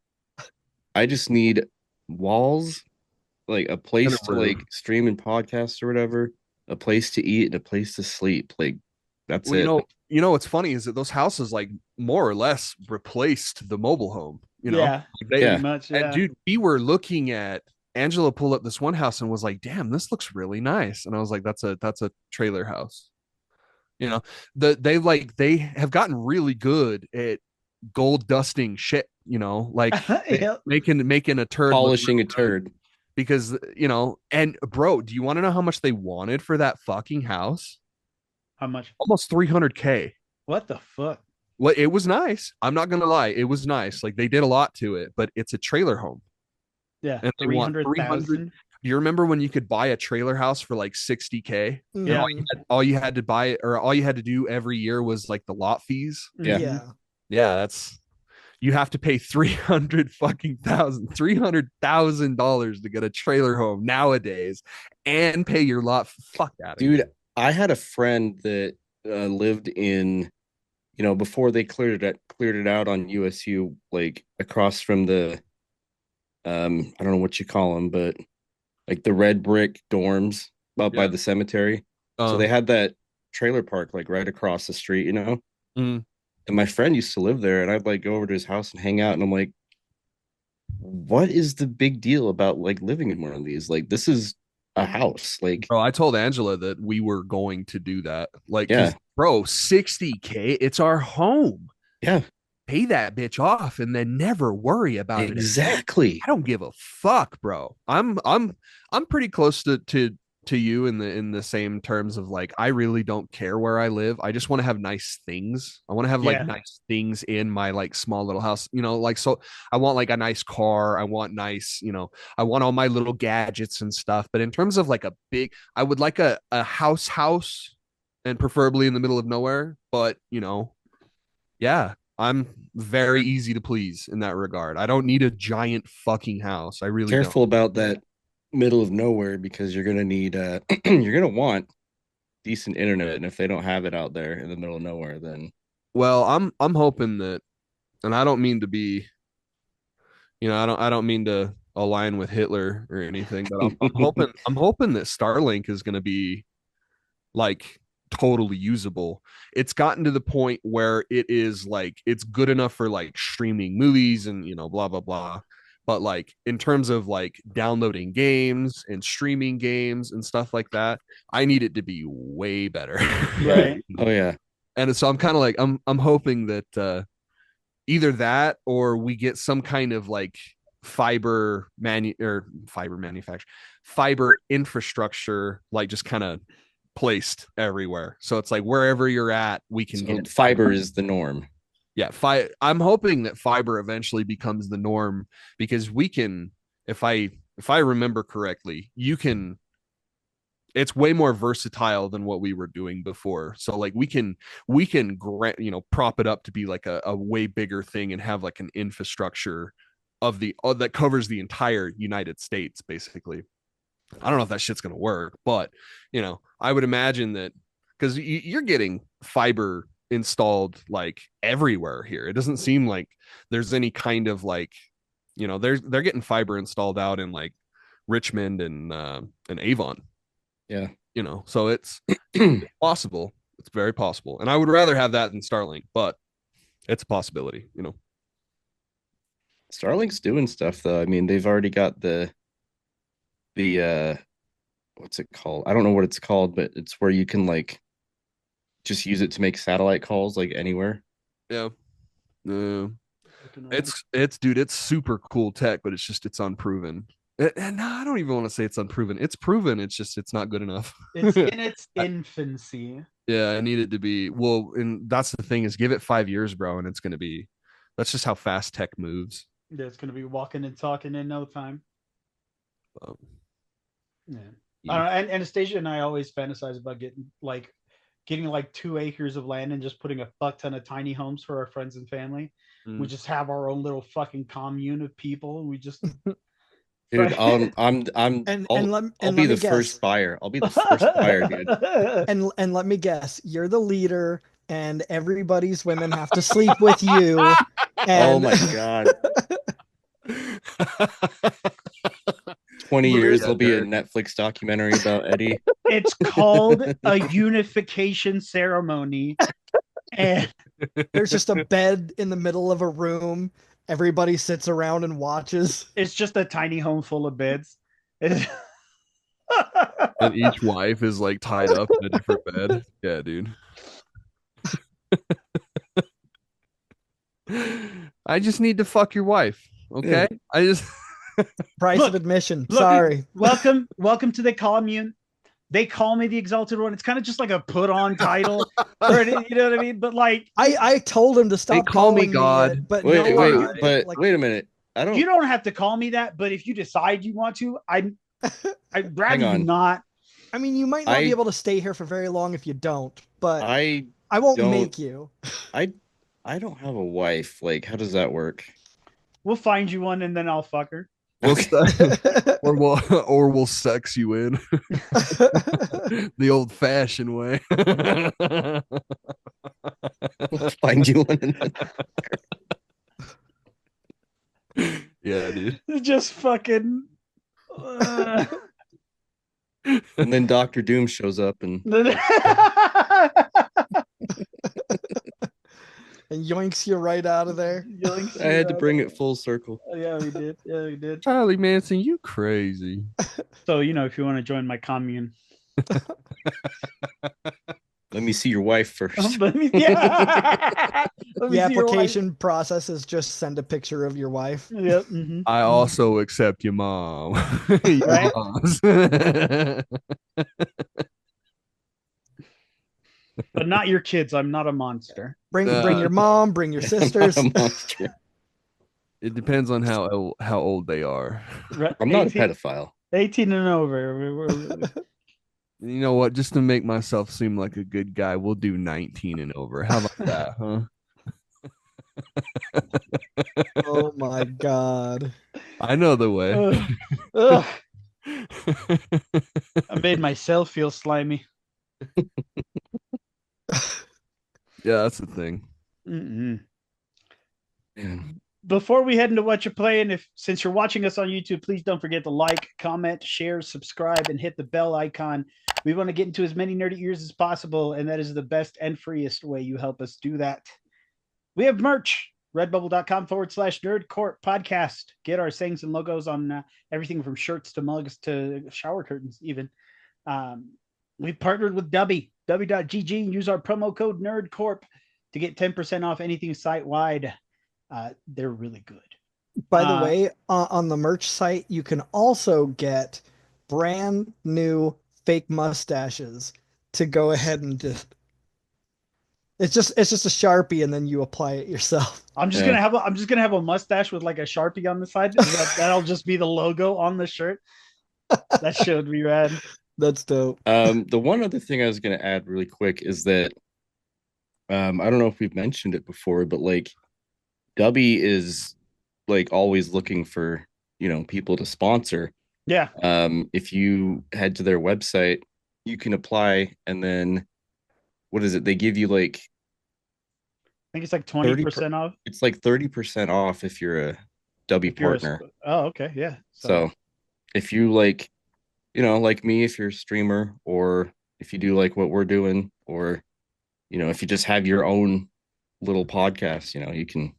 walls, like a place And a to room. like stream and podcast or whatever, a place to eat and a place to sleep. Like, that's Well, it. what's funny is that those houses like more or less replaced the mobile home. Yeah. They, Yeah. Pretty much. Yeah. and dude, we were looking at Angela pulled up this one house and was like, "Damn, this looks really nice." And I was like, "That's a trailer house." They have gotten really good at gold dusting shit. Like Yep. making a turd look Polishing a really good. turd. Because and bro, do you want to know how much they wanted for that fucking house? How much? Almost 300K. What the fuck? Well, it was nice. I'm not gonna lie, it was nice. Like they did a lot to it, but it's a trailer home, Yeah. and they want 300,000. Do you remember when you could buy a trailer house for like 60K? Yeah. All you had to buy, or all you had to do every year was like the lot fees. Yeah. Mhm. Yeah, that's you have to pay $300,000 to get a trailer home nowadays, and pay your lot. Fuck that, Dude, I had a friend that lived in, before they cleared it out on USU, like across from the I don't know what you call them, but like the red brick dorms up by Yeah. the cemetery. So they had that trailer park like right across the street. Mm. And my friend used to live there, and I'd like go over to his house and hang out, and I'm like, what is the big deal about like living in one of these? Like, this is a house. Like, Bro, I told Angela that we were going to do that. Like, Yeah. bro, 60K, it's our home. yeah, Pay that bitch off and then never worry about it. exactly. I don't give a fuck, bro. I'm pretty close to you in the same terms of like, I really don't care where I live. I just want to have nice things. I want to have like Yeah. nice things in my like small little house, like, so I want like a nice car. I want nice, I want all my little gadgets and stuff. But in terms of like I would like a house and preferably in the middle of nowhere, but Yeah, I'm very easy to please in that regard. I don't need a giant fucking house. I really don't. Careful about that middle of nowhere because you're gonna need you're gonna want decent internet, and if they don't have it out there in the middle of nowhere, then Well, I'm hoping that, and I don't mean to be, I don't mean to align with Hitler or anything, but I'm hoping that Starlink is going to be like totally usable. It's gotten to the point where it is like it's good enough for like streaming movies and blah blah blah. But like in terms of like downloading games and streaming games and stuff like that, I need it to be way better. Right. oh yeah, And so I'm kind of like I'm hoping that either that or we get some kind of like fiber infrastructure, like just kind of placed everywhere. So it's like wherever you're at, we can so get fiber is the norm. Yeah, I'm hoping that fiber eventually becomes the norm because we can, if I remember correctly, you can. It's way more versatile than what we were doing before. So like we can grant, prop it up to be like a way bigger thing and have like an infrastructure that covers the entire United States basically. I don't know if that shit's gonna work, but I would imagine that because you're getting fiber installed like everywhere here. It doesn't seem like there's any kind of like, they're getting fiber installed out in like Richmond and Avon. Yeah. So it's possible. It's very possible, and I would rather have that than Starlink, but it's a possibility. Starlink's doing stuff though. I mean, they've already got the what's it called? I don't know what it's called, but it's where you can like just use it to make satellite calls like anywhere. Yeah. It's dude, it's super cool tech, but it's unproven. And no, I don't even want to say it's unproven. It's proven. It's just it's not good enough. It's in its infancy. Yeah, I need it to be well, and that's the thing is give it 5 years, bro, and it's gonna be. That's just how fast tech moves. Yeah, it's gonna be walking and talking in no time. Um, Yeah. yeah. I don't know. And Anastasia and I always fantasize about getting like 2 acres of land and just putting a fuck ton of tiny homes for our friends and family. We just have our own little fucking commune of people. We just Dude, I'll be the first buyer. I'll be the first buyer, dude. And let me guess, you're the leader, and everybody's women have to sleep with you. Oh my god. 20 years there'll be a Netflix documentary about Eddie. It's called a unification ceremony. And there's just a bed in the middle of a room. Everybody sits around and watches. It's just a tiny home full of beds. And each wife is like tied up in a different bed. Yeah, dude. I just need to fuck your wife. Okay. Yeah. I just price of admission. Sorry. Welcome to the commune. They call me the Exalted One. It's kind of just like a put on title. Or, you know what I mean? But like I told him to stop calling me God. But wait a minute. You don't have to call me that, but if you decide you want to, I'd rather you not. I mean, you might not be able to stay here for very long if you don't, but I won't make you. I don't have a wife. Like, how does that work? We'll find you one and then I'll fuck her. Or we'll sex you in the old-fashioned way. We'll find you one and then... Yeah, dude. Just fucking. And then Dr. Doom shows up and and yoinks you right out of there. I had to bring it full circle. Yeah, we did. Yeah, we did. Charlie Manson, you crazy. So, if you want to join my commune. Let me see your wife first. The application process is just send a picture of your wife. Yep. Mm-hmm. I also accept your mom. Right? But not your kids. I'm not a monster. Bring your mom, bring your sisters. It depends on how old they are. Right. I'm not a pedophile. 18 and over. You know what? Just to make myself seem like a good guy, we'll do 19 and over. How about that, huh? Oh my God. I know the way. Ugh. Ugh. I made myself feel slimy. Yeah, that's the thing. Mm-mm. Man. Before we head into what you're playing, if since you're watching us on YouTube, please don't forget to like, comment, share, subscribe, and hit the bell icon. We want to get into as many nerdy ears as possible, and that is the best and freest way you help us do that. We have merch, redbubble.com/nerdcorp podcast. Get our sayings and logos on everything from shirts to mugs to shower curtains, even. We've partnered with W.GG, and use our promo code NerdCorp to get 10% off anything site wide. They're really good. By the way, on the merch site, you can also get brand new fake mustaches to go ahead and just. It's just a Sharpie, and then you apply it yourself. I'm just gonna have a mustache with like a Sharpie on the side. That'll just be the logo on the shirt. That should be rad. That's dope. The one other thing I was gonna add really quick is that I don't know if we've mentioned it before, but like Dubby is like always looking for, people to sponsor. Yeah. If you head to their website, you can apply, and then what is it? They give you like I think it's like 20% off. It's like 30% off if you're a Dubby partner. Oh, okay, yeah. So if you like, like me, if you're a streamer, or if you do like what we're doing, or if you just have your own little podcast, you can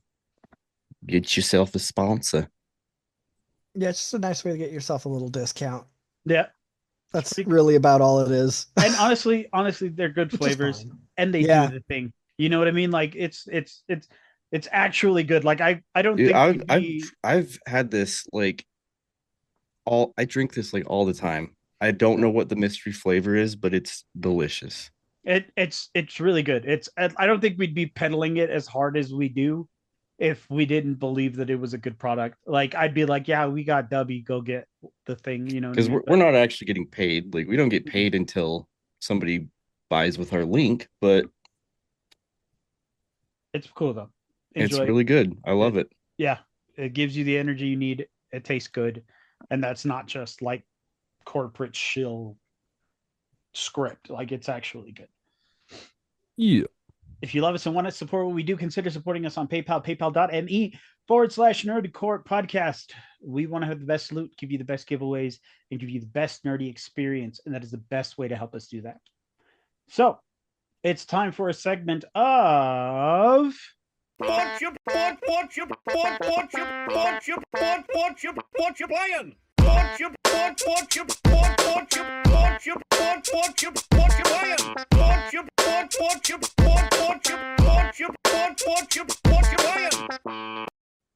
get yourself a sponsor. Yeah, it's just a nice way to get yourself a little discount. Yeah. That's really about all it is. And honestly, they're good flavors, and they do the thing. You know what I mean? Like it's actually good. Like I don't Dude, think I've had this like I drink this like all the time. I don't know what the mystery flavor is, but it's delicious. It's really good. I don't think we'd be peddling it as hard as we do if we didn't believe that it was a good product. Like I'd be like, yeah, we got Dubby, go get the thing, Because we're not actually getting paid. Like we don't get paid until somebody buys with our link, but it's cool though. It's really good. I love it. Yeah, it gives you the energy you need. It tastes good, and that's not just like corporate shill script. Like it's actually good. Yeah. If you love us and want to support what we do, consider supporting us on PayPal, paypal.me/nerdcore podcast. We want to have the best loot, give you the best giveaways, and give you the best nerdy experience. And that is the best way to help us do that. So it's time for a segment of Whatcha Playin? Whatcha Playin?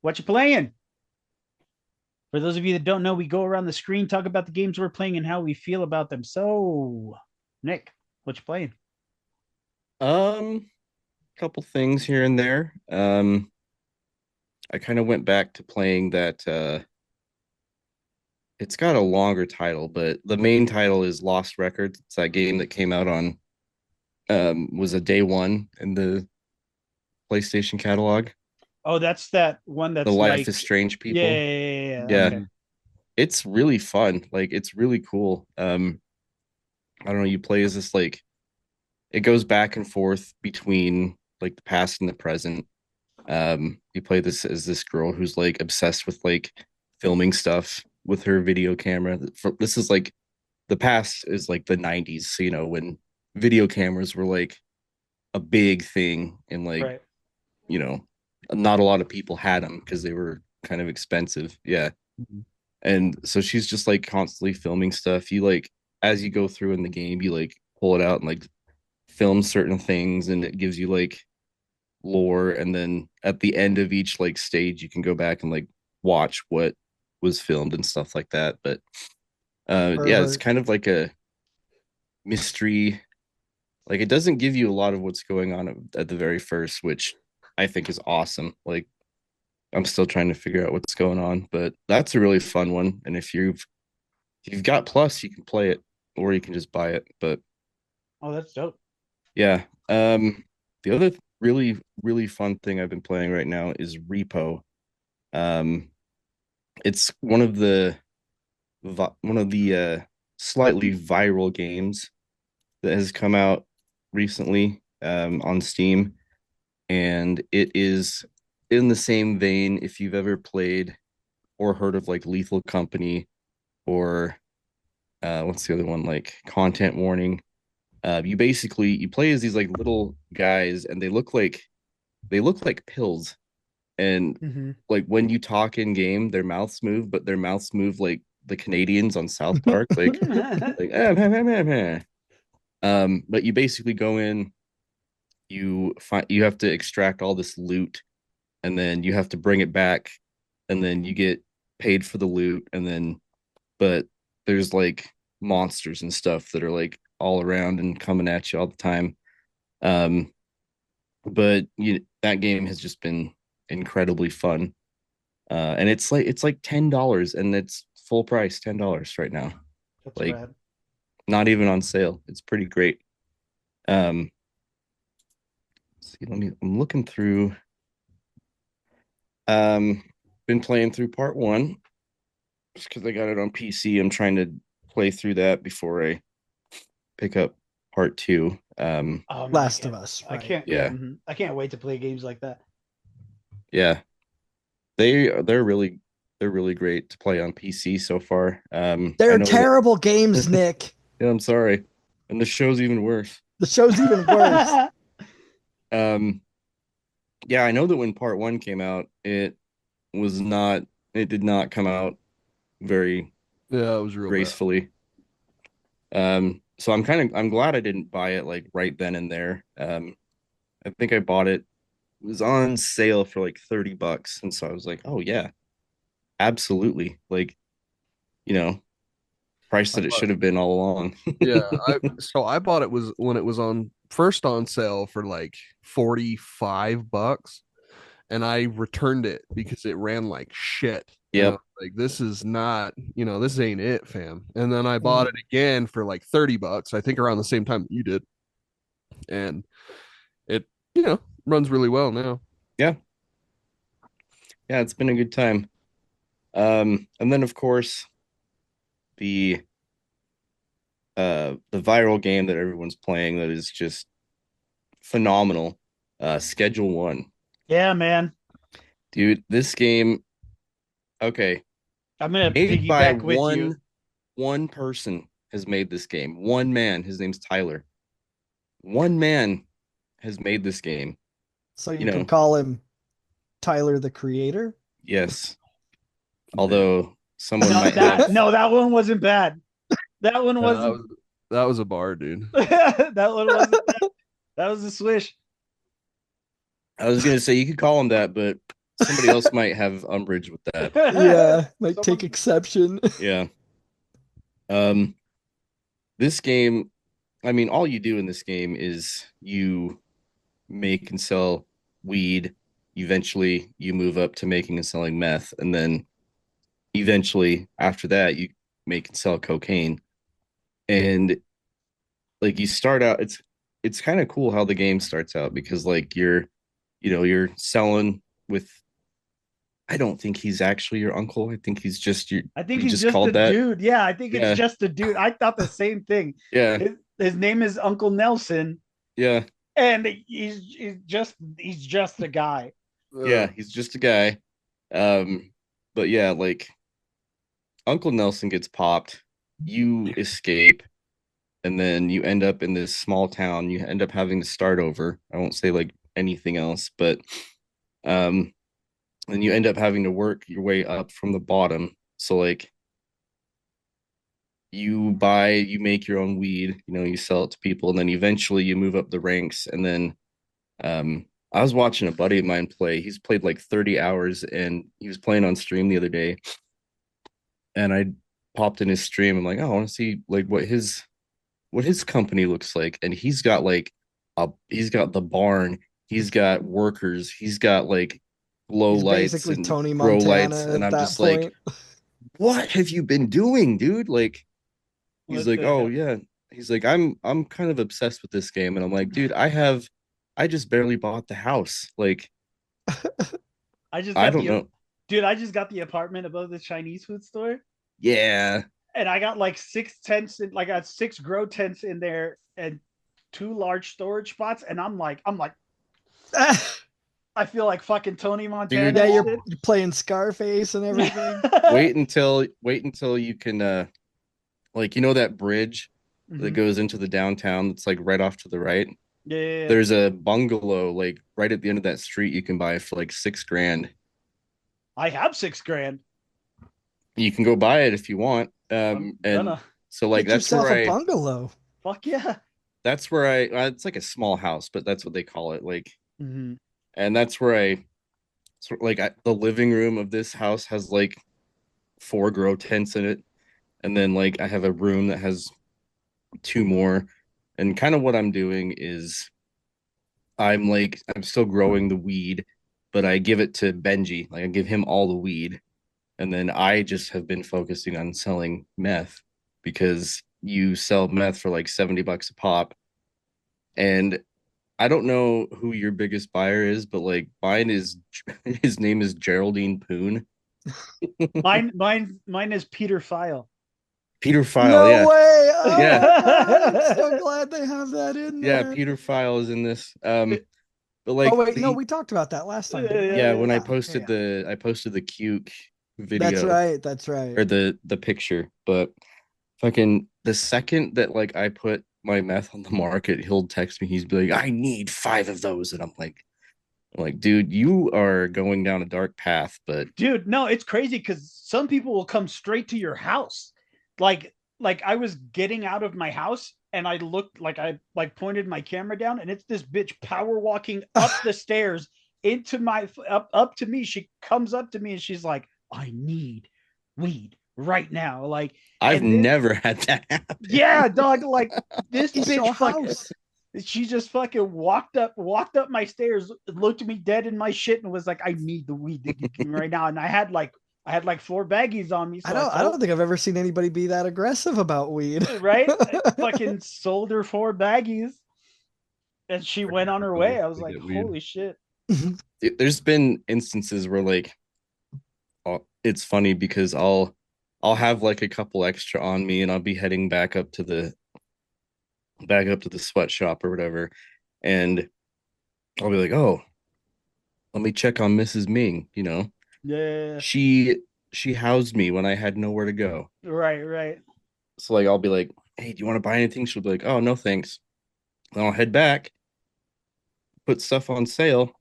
What you playing? For those of you that don't know, we go around the screen, talk about the games we're playing and how we feel about them. So, Nick, what you playing? Couple things here and there. I kind of went back to playing that it's got a longer title, but the main title is Lost Records. It's that game that came out on was a day one in the PlayStation catalog. Oh, that's that one that's The Life is Strange people. Yeah. Okay. It's really fun. Like it's really cool. I don't know, you play as this like it goes back and forth between like the past and the present. You play this as this girl who's like obsessed with like filming stuff with her video camera. This is like the past is like the 90s, so when video cameras were like a big thing, and like not a lot of people had them because they were kind of expensive. Yeah. Mm-hmm. And so she's just like constantly filming stuff. You like as you go through in the game, you like pull it out and like film certain things, and it gives you like lore, and then at the end of each like stage you can go back and like watch what was filmed and stuff like that. But yeah, it's kind of like a mystery. Like it doesn't give you a lot of what's going on at the very first, which I think is awesome. Like I'm still trying to figure out what's going on, but that's a really fun one. And if you've got Plus, you can play it, or you can just buy it. But oh, that's dope. Yeah. The other really, really fun thing I've been playing right now is Repo. Um, it's one of the slightly viral games that has come out recently on Steam, and it is in the same vein. If you've ever played or heard of like Lethal Company or what's the other one, like Content Warning, you play as these like little guys, and they look like pills. And Mm-hmm. like when you talk in game, their mouths move, but their mouths move like the Canadians on South Park, but you basically go in, you have to extract all this loot, and then you have to bring it back, and then you get paid for the loot, and then but there's like monsters and stuff that are like all around and coming at you all the time. Um, but that game has just been incredibly fun. And it's like $10, and it's full price $10 right now. That's Like rad. not even on sale. It's pretty great. Um, see, I'm looking through. Um, been playing through part one just because I got it on PC. I'm trying to play through that before I pick up part two. Oh, man, Last of Us, I right? can't. Yeah. I can't wait to play games like that. Yeah, they're really great to play on PC so far. I They're know terrible games, Nick. yeah, I'm sorry, and the show's even worse. The show's even worse. Um, yeah, I know that when part one came out, it did not come out very Yeah, it was real bad. gracefully. So I'm glad I didn't buy it like right then and there. I think I bought it was on sale for like $30, and so I was like, oh yeah, absolutely, like price that it should have been all along. Yeah, I bought it was when it was on first on sale for like $45, and I returned it because it ran like shit. And I Yep. was like, this is not, this ain't it, fam. And then I bought it again for like $30, I think around the same time that you did. And it, runs really well now. Yeah. Yeah, it's been a good time. And then of course the the viral game that everyone's playing that is just phenomenal, Schedule One. Yeah, man. Dude, this game, okay, I'm gonna made by piggyback with you. one person has made this game. One man, his name's Tyler. One man has made this game. So you can call him Tyler the Creator? Yes. Although someone No, might have that one wasn't bad. That one wasn't. That was a bar, dude. That one wasn't bad. That was a swish. I was gonna say you could call him that, but somebody else might have umbrage with that. Yeah, might take exception. Yeah. This game, I mean, all you do in this game is you make and sell weed. Eventually, you move up to making and selling meth, and then eventually, after that, you make and sell cocaine. And like you start out, it's kind of cool how the game starts out because like you're selling with. I don't think he's actually your uncle. I think he's just your. I think you he's just called a that. dude. Yeah, I think Yeah. it's just a dude. I thought the same thing. Yeah. His name is Uncle Nelson, Yeah. and he's just a guy. Yeah, he's just a guy. But yeah, like Uncle Nelson gets popped, you escape, and then you end up in this small town. You end up having to start over. I won't say like anything else, but um, and you end up having to work your way up from the bottom. So like you make your own weed, you sell it to people, and then eventually you move up the ranks, and then I was watching a buddy of mine play. He's played like 30 hours, and he was playing on stream the other day. And I popped in his stream. I'm like, oh, I want to see like what his company looks like. And he's got he's got the barn, he's got workers, he's got like glow He's lights basically and Tony grow Montana lights. And at I'm that just point. like, what have you been doing, dude? Like, he's What like, the oh hell? yeah. He's like, I'm kind of obsessed with this game. And I'm like, dude, I have I just barely bought the house. Like, I just I got don't the know. dude. I just got the apartment above the Chinese food store, Yeah. and I got like 6 tents, like I got 6 grow tents in there, and 2 large storage spots. And I'm like, I feel like fucking Tony Montana. Dude. Yeah, and you're shit. playing Scarface and everything. Wait until you can like, you know, that bridge that Mhm. goes into the downtown that's like right off to the right. Yeah. There's a bungalow like right at the end of that street you can buy for like 6 grand. I have 6 grand. You can go buy it if you want. I'm And gonna. so like Get yourself a bungalow. Fuck yeah. that's where I it's like a small house, but that's what they call it. Like, Mm-hmm. and that's where the living room of this house has like 4 grow tents in it, and then like I have a room that has 2 more. And kind of what I'm doing is I'm still growing the weed, but I give it to Benji. Like I give him all the weed, and then I just have been focusing on selling meth because you sell meth for like $70 a pop. And I don't know who your biggest buyer is, but like mine is his name is Geraldine Poon. Mine is Peter File. Peter File, No yeah. way! Oh Yeah. my god! I'm so glad they have that in Yeah, there. Peter File is in this. But Oh like wait, no, we talked about that last time, didn't we? yeah, when I Yeah, posted yeah. I posted the Cuke That's video right. That's right. or the picture, but fucking the second that like I put my meth on the market, he'll text me. He's be like, I need 5 of those. And I'm like, dude, you are going down a dark path, but Dude, no, it's crazy because some people will come straight to your house. Like I was getting out of my house and I looked, like I like pointed my camera down, and it's this bitch power walking up the stairs into my up to me. She comes up to me and she's like, I need weed right now. Like, I've and this, never had that happen. yeah, dog, like this It's bitch your fuck, house. she just fucking walked up my stairs, looked me dead in my shit, and was like, I need the weed that you give me right now. And I had like 4 baggies on me, so I I don't sold, think I've ever seen anybody be that aggressive about weed. right? I fucking sold her 4 baggies, and she went on her way. I was To like, get weed. holy shit. There's been instances where like it's funny because I'll have like a couple extra on me and I'll be heading back up to the sweatshop or whatever. And I'll be like, oh, let me check on Mrs. Ming, you know. Yeah, She housed me when I had nowhere to go. right. So like I'll be like, hey, do you want to buy anything? She'll be like, oh no, thanks. Then I'll head back, put stuff on sale.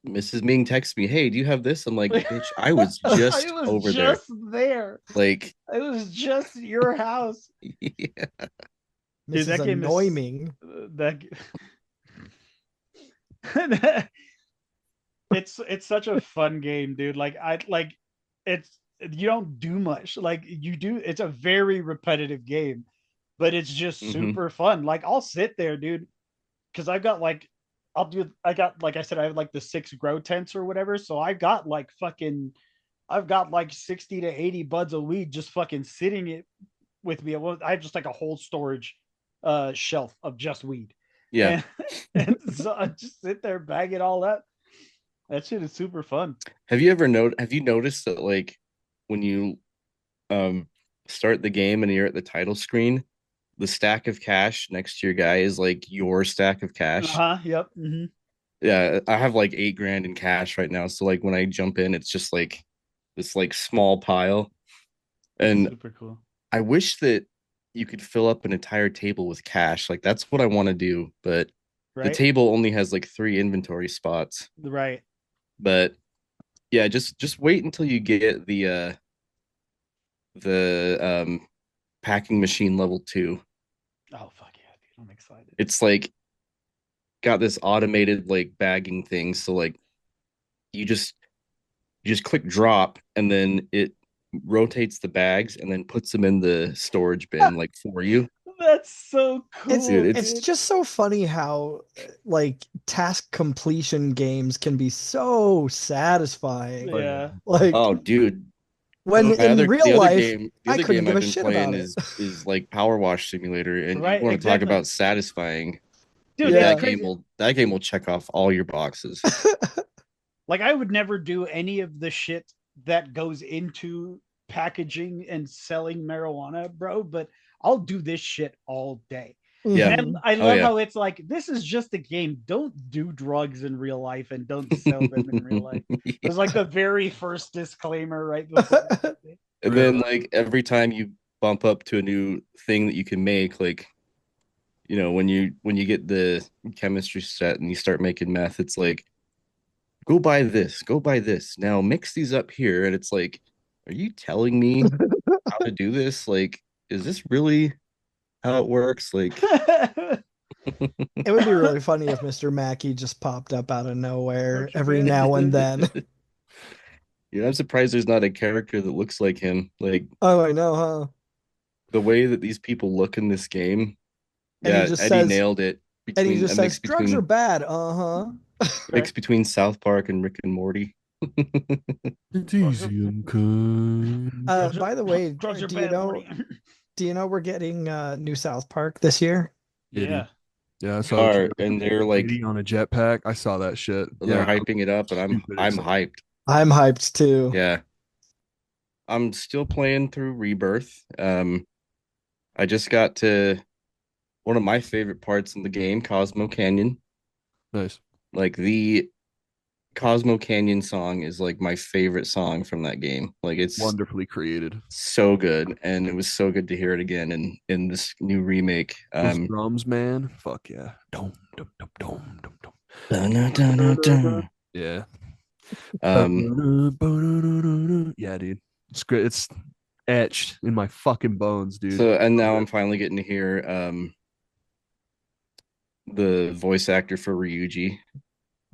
Mrs. Ming texts me, hey, do you have this? I'm like, bitch, I was just I was over there. just there. Like, It was just your house. yeah. Dude, Mrs. that game is Annoying. that. It's such a fun game, dude. Like I like it's you don't do much. Like you do, it's a very repetitive game, but it's just Mhm. super fun. Like I'll sit there, dude, because I got, like I said, I have like the 6 grow tents or whatever. So I've got like 60 to 80 buds of weed just fucking sitting it with me. I have just like a whole storage shelf of just weed. Yeah. And, and so I just sit there, bag it all up. That shit is super fun. Have you noticed that like when you um start the game and you're at the title screen, the stack of cash next to your guy is like your stack of cash? Uh-huh. Yep. Mm-hmm. Yeah, I have like 8 grand in cash right now. So like when I jump in, it's just like this like small pile. And Super cool. I wish that you could fill up an entire table with cash. Like that's what I want to do, but the Right. table only has like 3 inventory spots. Right. But yeah, just wait until you get the packing machine level 2. Oh fuck yeah, dude. I'm excited. It's like got this automated like bagging thing. So like you just click drop and then it rotates the bags and then puts them in the storage bin like for you. That's so cool. Dude, It's just so funny how like task completion games can be so satisfying. Yeah. Like Oh, dude. when My in other real the other life, game the I other couldn't game give I've a been shit playing about it. is like Power Wash Simulator, and you Right, want to talk exactly. about satisfying. Dude, Yeah. it's crazy. that game will check off all your boxes. Like, I would never do any of the shit that goes into packaging and selling marijuana, bro, but I'll do this shit all day. Yeah. And Mhm. I Oh, love yeah. how it's like, this is just a game. Don't do drugs in real life and don't sell them in real life. It was like the very first disclaimer right before. And then like every time you bump up to a new thing that you can make, like when you get the chemistry set and you start making meth, it's like go buy this. Now mix these up here. And it's like, are you telling me how to do this? Like, is this really how it works? Like, It would be really funny if Mr. Mackey just popped up out of nowhere Don't you every bet. now and then. I'm surprised there's not a character that looks like him. Like Oh, I know, huh? the way that these people look in this game. And he Yeah, just Eddie says, nailed it. and he Between just a says, drugs are bad. Uh-huh. mix between South Park and Rick and Morty. It's easy, By the way, Drugs are do you bad, know Morty. do you know we're getting new South Park this year? Yeah. Yeah, I They saw are, and they're like lady on a jetpack. I saw that shit. they're Yeah, hyping it up, and stupid I'm excited. hyped. I'm hyped too. Yeah, I'm still playing through Rebirth. I just got to one of my favorite parts in the game, Cosmo Canyon. Nice. Like the Cosmo Canyon song is like my favorite song from that game. Like it's Wonderfully created. so good, and it was so good to hear it again in this new remake. Those drums, man. Fuck yeah. Dum, dum, dum, dum, dum, dum. Dun-dun-dun-dun-dun. Yeah. Um, Yeah, dude. It's great. It's etched in my fucking bones, dude. so and now I'm finally getting to hear the voice actor for Ryuji.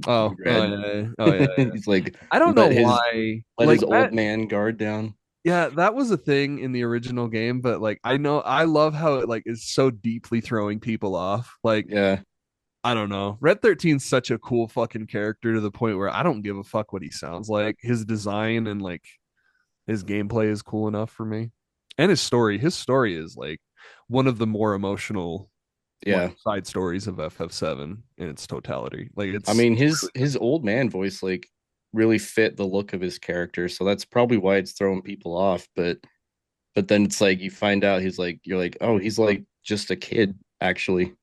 Oh, Red. yeah. Oh, yeah. He's like, I don't know let his why. let Like his old that, man guard down. yeah, that was a thing in the original game, but like I know I love how it like is so deeply throwing people off. Like Yeah, I don't know. Red 13's such a cool fucking character to the point where I don't give a fuck what he sounds like. His design and like his gameplay is cool enough for me. And his story. His story is like one of the more emotional yeah. side stories of FF7 in its totality. Like it's I mean, his old man voice like really fit the look of his character, so that's probably why it's throwing people off. But then it's like you find out you're like, oh, he's like just a kid actually.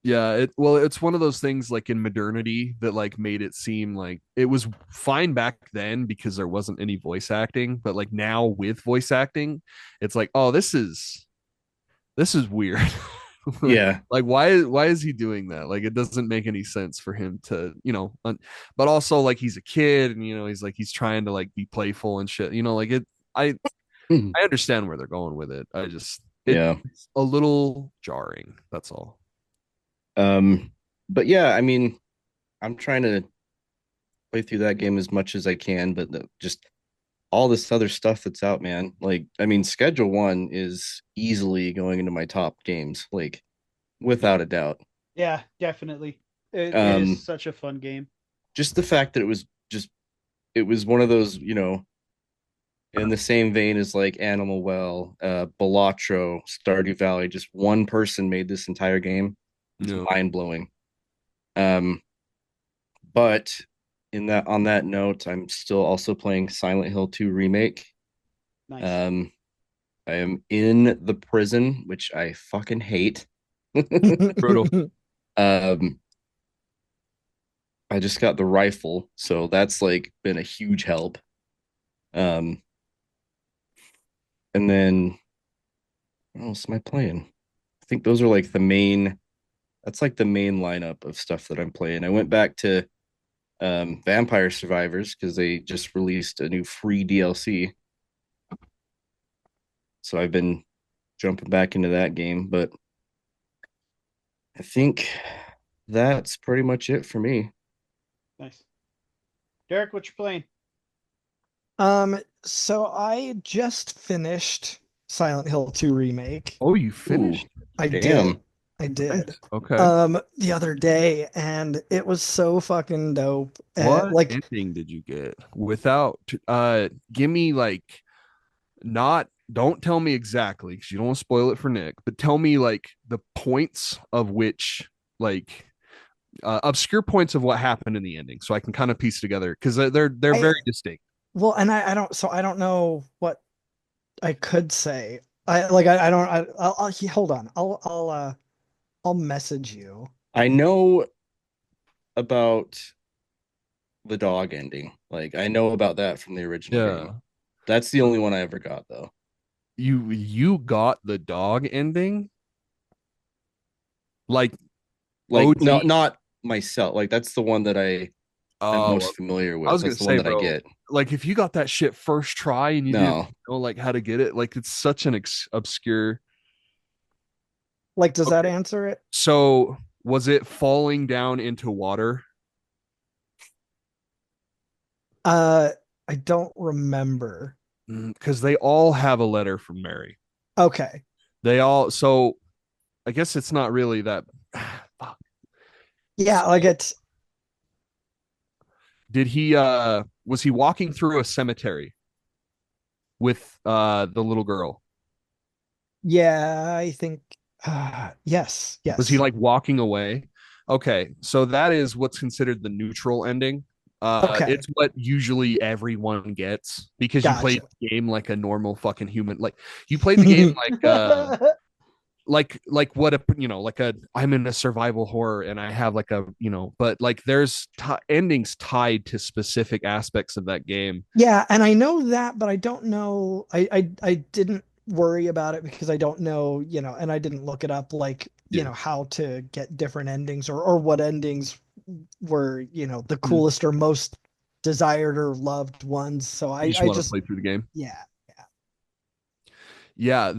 yeah, it's one of those things like in modernity that like made it seem like it was fine back then because there wasn't any voice acting, but like now with voice acting, it's like, oh, this is weird. Yeah, Like why is he doing that? Like it doesn't make any sense for him to, but also like he's a kid and he's trying to like be playful and shit. Like I I understand where they're going with it. yeah. It's a little jarring. That's all. But yeah, I mean, I'm trying to play through that game as much as I can, but just all this other stuff that's out, man. Like, I mean, Schedule One is easily going into my top games, like without a doubt. Yeah, definitely. It Um, is such a fun game. Just the fact that it was one of those, in the same vein as like Animal Well, Balatro, Stardew Valley, just one person made this entire game. It's No. mind blowing. But on that note, I'm still also playing Silent Hill 2 Remake. Nice. I am in the prison, which I fucking hate. Brutal. I just got the rifle, so that's like been a huge help. And then what else am I playing? I think those are like that's like the main lineup of stuff that I'm playing. I went back to Vampire Survivors because they just released a new free DLC. So I've been jumping back into that game, but I think that's pretty much it for me. Nice. Derek, what you playing? So I just finished Silent Hill 2 remake. Oh, you finished? I Damn. did. I did. Okay. The other day, and it was so fucking dope. What Like, ending did you get? Without give me like not don't tell me exactly because you don't want to spoil it for Nick, but tell me like the points of which like obscure points of what happened in the ending, so I can kind of piece together because they're I very distinct. well, and I don't so I don't know what I could say. I don't hold on. I'll message you. I know about the dog ending. Like I know about that from the original game. Yeah, That's the only one I ever got though. you got the dog ending, like Like no, OG. not myself. Like that's the one that I am Oh, most familiar I with. was gonna That's the one say, that I bro, get. like if you got that shit first try and you didn't No, know like how to get it, like it's such an obscure. Like, does that Okay, answer it? so was it falling down into water? Uh, I don't remember. Because they all have a letter from Mary. Okay. They all, so I guess it's not really that. Fuck. Yeah, like So it's did he was he walking through a cemetery with the little girl? yeah, I think yes, Was he yes. like walking away? Okay, so that is what's considered the neutral ending. Okay. It's what usually everyone gets because you played Gotcha. the game like a normal fucking human. Like you played the game like what a like a I'm in a survival horror and I have like a but like there's endings tied to specific aspects of that game. Yeah, and I know that, but I don't know. I didn't worry about it because I don't know, and I didn't look it up like, Yeah. how to get different endings or what endings were, the Mm. coolest or most desired or loved ones. So You just I want to just play through the game. yeah. Yeah. Yeah,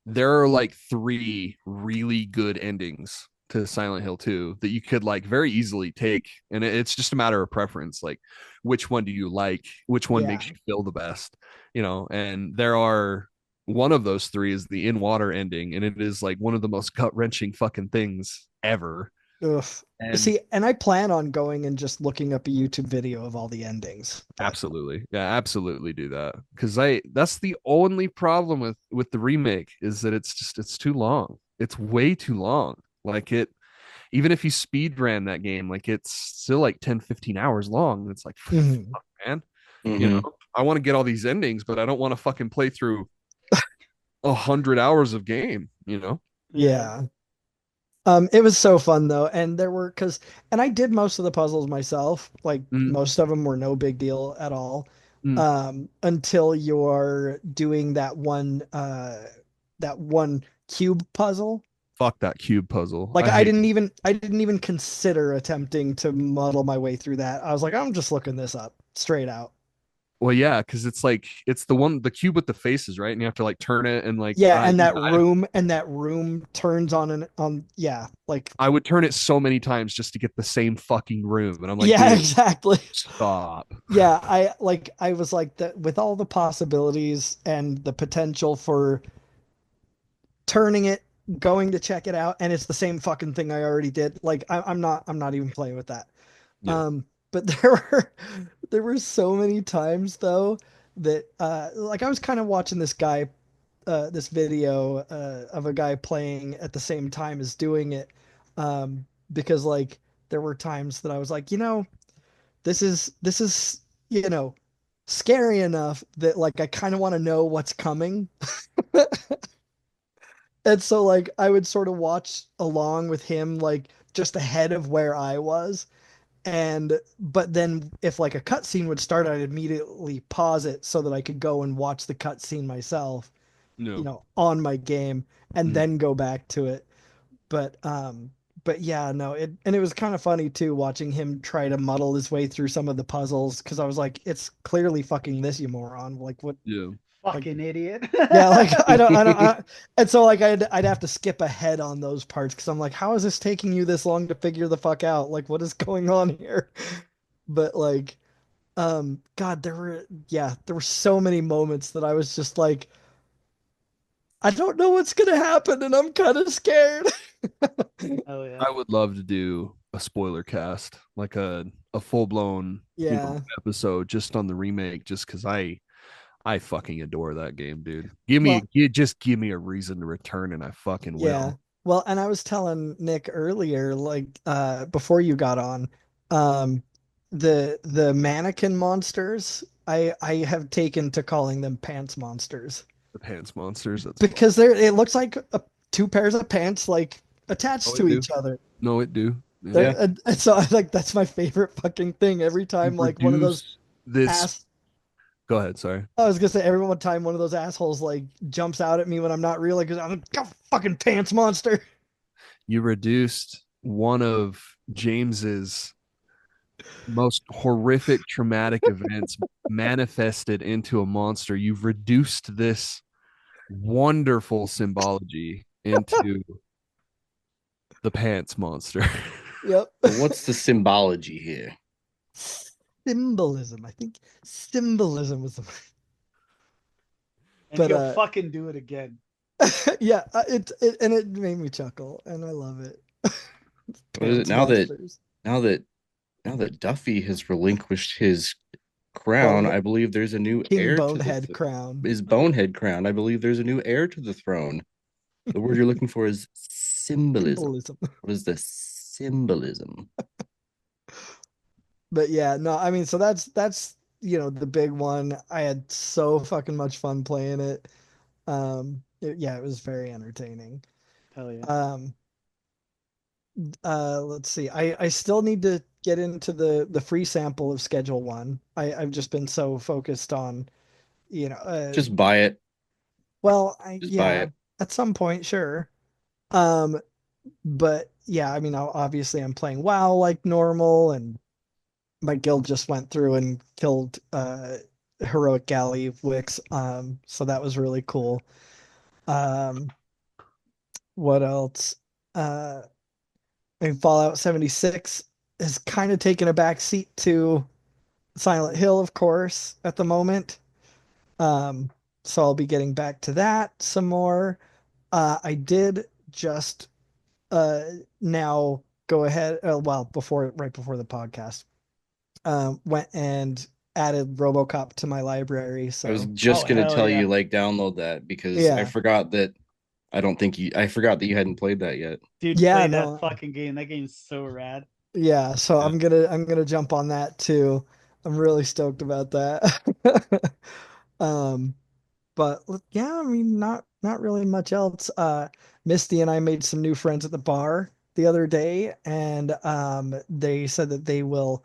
there are like three really good endings to Silent Hill 2 that you could like very easily take, and it's just a matter of preference, like which one do you like, which one Yeah. makes you feel the best, and there are one of those three is the in water ending, and it is like one of the most gut-wrenching fucking things ever. Ugh. And See, and I plan on going and just looking up a YouTube video of all the endings, but absolutely. Yeah, absolutely do that. Cause that's the only problem with the remake is that it's too long. It's way too long. Like even if you speed ran that game, like it's still like 10, 15 hours long. It's like, mhm. fuck, man, you know, hmm I want to get all these endings, but I don't want to fucking play through 100 hours of game. Yeah. Yeah. It was so fun though, and there were and I did most of the puzzles myself. Like Mm, most of them were no big deal at all. mm. Until you're doing that one cube puzzle. Fuck that cube puzzle. Like I hate it. I didn't even consider attempting to muddle my way through that. I was like, I'm just looking this up straight out. Well, yeah, because it's like it's the cube with the faces, right? And you have to like turn it and like Yeah, and that room turns on yeah, like I would turn it so many times just to get the same fucking room. And I'm like, yeah, dude, exactly. stop. Yeah, I was like that with all the possibilities and the potential for turning it, going to check it out, and it's the same fucking thing I already did. Like I'm not even playing with that. Yeah. But there were so many times though that like I was kind of watching this video of a guy playing at the same time as doing it, because like there were times that I was like, this is scary enough that like I kind of want to know what's coming. And so like I would sort of watch along with him like just ahead of where I was. And but then if like a cutscene would start, I'd immediately pause it so that I could go and watch the cutscene myself, No. on my game and Mm. then go back to it. But yeah, no, it was kind of funny too watching him try to muddle his way through some of the puzzles because I was like, it's clearly fucking this, you moron. Like what Yeah. like Fucking idiot. yeah, like and so like I'd have to skip ahead on those parts because I'm like, how is this taking you this long to figure the fuck out? Like what is going on here? But like God, there were so many moments that I was just like, I don't know what's gonna happen and I'm kind of scared. Oh yeah. I would love to do a spoiler cast, like a full blown, Yeah. episode just on the remake, just because I fucking adore that game, dude. Well, Just give me a reason to return, and I fucking yeah. will. Well, and I was telling Nick earlier, like before you got on, um, the mannequin monsters, I have taken to calling them pants monsters The pants monsters. That's fun. because it looks like two pairs of pants like attached No, to it do. each other. No, it do. Yeah. They're, Yeah. and so I like that's my favorite fucking thing. Every You time like one of those reduce this. ass Go ahead. Sorry. I was gonna say every one time one of those assholes like jumps out at me when I'm not real, because I'm a fucking pants monster. You reduced one of James's most horrific traumatic events manifested into a monster. You've reduced this wonderful symbology into the pants monster. Yep. But what's the symbology here? Symbolism. I think symbolism was the And but he'll fucking do it again. yeah, and it made me chuckle and I love it. What is it Pants now that monsters. now that now that Duffy has relinquished his crown? Bone I believe there's a new King heir to Bonehead crown. his bonehead crown. I believe there's a new heir to the throne. The word you're looking for is symbolism. Symbolism. What is the symbolism? But yeah, no, I mean, so that's the big one. I had so fucking much fun playing it. Yeah, it was very entertaining. Hell yeah. Um, let's see. I still need to get into the free sample of Schedule One. I've just been so focused on, Just buy it. well, Just buy yeah, it. at some point, sure. Um, but yeah, I mean, obviously I'm playing WoW like normal, and my guild just went through and killed heroic galley wicks. So that was really cool. Um, what else? Uh, and Fallout 76 has kind of taken a back seat to Silent Hill, of course, at the moment. Um, so I'll be getting back to that some more. I did just now go ahead, well, right before the podcast, went and added RoboCop to my library. I was So just gonna hell tell yeah. you like download that because I yeah, forgot that I forgot that you hadn't played that yet. Dude, yeah, play that no, fucking game. That game's so rad. yeah. So Yeah. I'm gonna jump on that too. I'm really stoked about that. um, but yeah, I mean, not really much else. Misty and I made some new friends at the bar the other day, and they said that they will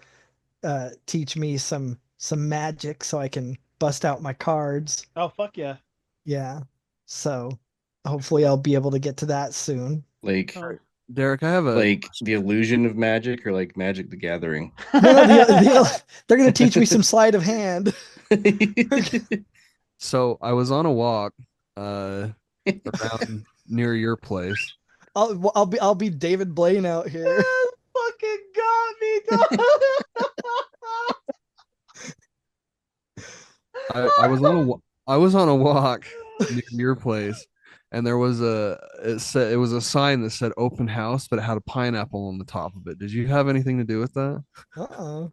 teach me some magic so I can bust out my cards. Oh fuck yeah. Yeah. So hopefully I'll be able to get to that soon. Like Oh. Derek, I have a like the illusion of magic or like Magic the Gathering. No, they're gonna teach me some sleight of hand. so I was on a walk around near your place. I'll be David Blaine out here. Fucking got me, dog. I was on a walk near your place, and there was it was a sign that said open house, but it had a pineapple on the top of it. Did you have anything to do with that? Uh-uh.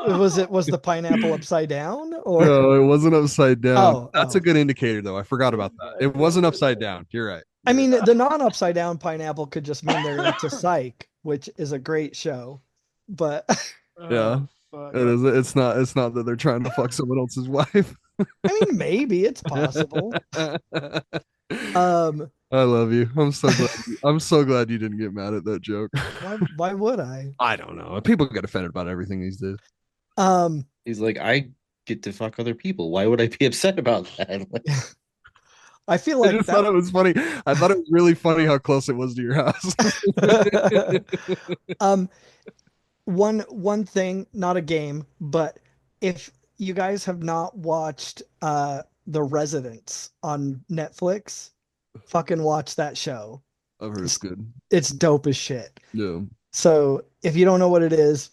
Was the pineapple upside down or No, it wasn't upside down. That's a oh. good indicator though. I forgot about that. It wasn't upside down. You're right. I mean, the non-upside down pineapple could just mean they're into Psych, which is a great show. But Yeah. Fuck. It is. It's not that they're trying to fuck someone else's wife. I mean, maybe it's possible. Um, I love you. I'm so glad you didn't get mad at that joke. why would I? I don't know. People get offended about everything these days. He's like, I get to fuck other people. Why would I be upset about that? Like, I feel I like just thought it was funny. I thought it was really funny how close it was to your house. um, one thing, not a game, but if you guys have not watched The Residents on Netflix, fucking watch that show. I've heard it's good. It's dope as shit. Yeah. So if you don't know what it is,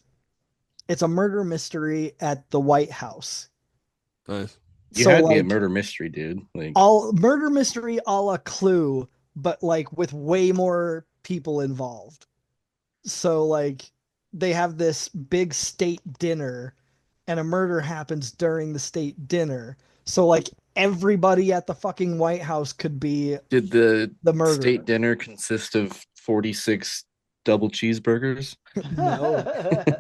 it's a murder mystery at the White House. Nice. you So had me like at murder mystery, dude. Like, all murder mystery a la Clue, but like with way more people involved. So like they have this big state dinner and a murder happens during the state dinner. So like everybody at the fucking White House could be Did the the murderer. state dinner consist of 46 double cheeseburgers?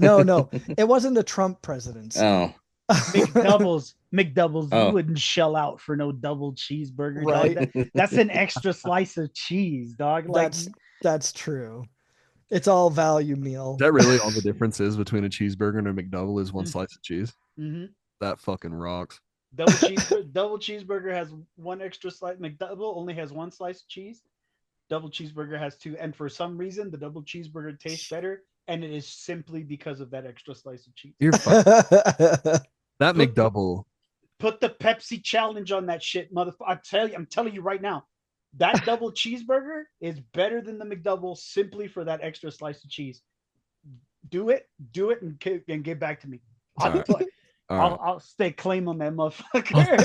No. No. It wasn't a Trump presidency. Oh, McDoubles. You Oh. wouldn't shell out for no double cheeseburger, dog. Right. That's an extra slice of cheese, dog. Like, That's true. It's all value meal. Is that really all the difference is between a cheeseburger and a McDouble is one Mm. slice of cheese? mhm. That fucking rocks. double cheeseburger has one extra slice. McDouble only has one slice of cheese. Double cheeseburger has two, and for some reason, the double cheeseburger tastes better, and it is simply because of that extra slice of cheese. You're that Put- McDouble. Put the Pepsi challenge on that shit, motherfucker. I'm telling you right now, that double cheeseburger is better than the McDouble simply for that extra slice of cheese. Do it, and get back to me. All right. I'll stay claim on that motherfucker.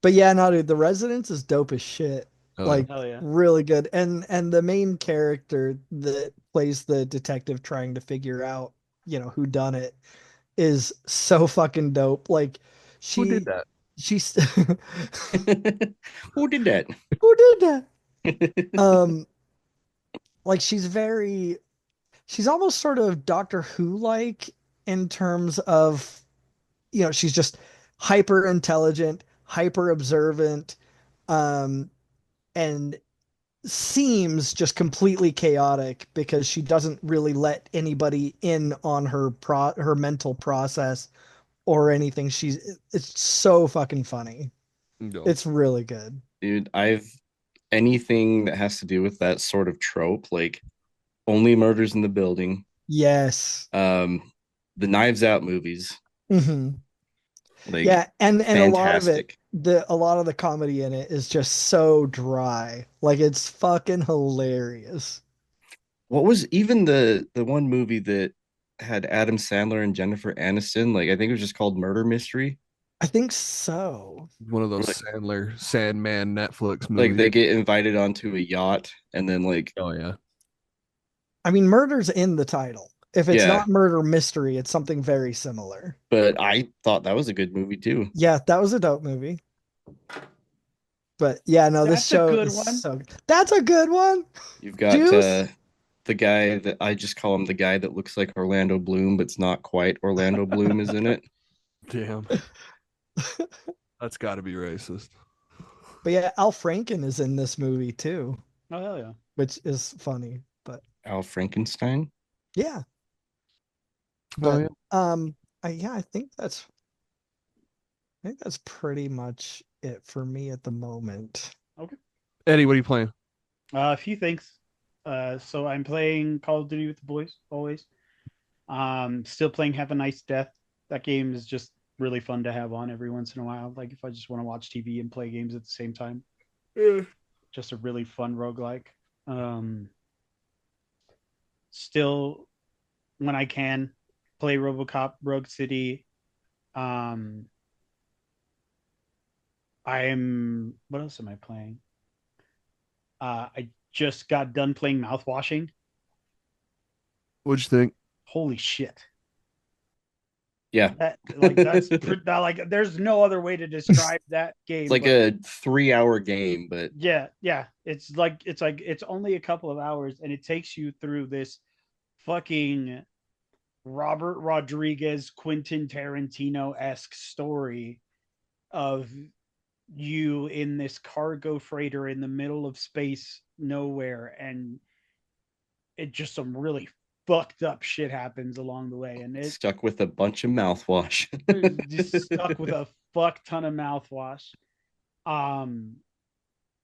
But yeah, no, dude, The Residence is dope as shit. Oh, Like Hell yeah. really good. And the main character that plays the detective trying to figure out, who done it is so fucking dope. Like who did that? She's Who did that? who did that? Like she's almost sort of Doctor Who like in terms of, she's just hyper intelligent, hyper observant, and seems just completely chaotic because she doesn't really let anybody in on her mental process or anything. It's so fucking funny. No. It's really good. Dude, anything that has to do with that sort of trope, like Only Murders in the Building, Yes. the Knives Out movies. Mm-hmm. Like, yeah, and a lot of it, fantastic. a lot of the comedy in it is just so dry. Like it's fucking hilarious. What was even the one movie that had Adam Sandler and Jennifer Aniston? Like, I think it was just called Murder Mystery. I think so. One of those Like- Sandler Sandman Netflix Like movies. they get invited onto a yacht and then like oh yeah. I mean, murder's in the title. If it's Yeah. not murder mystery, it's something very similar. but I thought that was a good movie too. Yeah, that was a dope movie. But yeah, no, this That's a show good is one. so that's a good one. You've got Juice? the guy that I just call him the guy that looks like Orlando Bloom, but it's not quite Orlando Bloom is in it. Damn. That's got to be racist. But yeah, Al Franken is in this movie too, Oh hell yeah. which is funny. But Al Frankenstein. yeah. Oh, But I think that's pretty much it for me at the moment. Eddie, what are you playing? A few things. So I'm playing Call of Duty with the boys always. Still playing Have a Nice Death. That game is just really fun to have on every once in a while. Like if I just want to watch TV and play games at the same time. Just a really fun roguelike. Still, when I can, play RoboCop Rogue City. What else am I playing? I just got done playing Mouthwashing. What'd you think? Holy shit. Yeah. Like there's no other way to describe that game. It's like a 3-hour game, but yeah. It's only a couple of hours and it takes you through this fucking Robert Rodriguez, Quentin Tarantino-esque story of you in this cargo freighter in the middle of space nowhere, and it just some really fucked up shit happens along the way, and it's stuck with a bunch of mouthwash. just stuck with a fuck ton of mouthwash.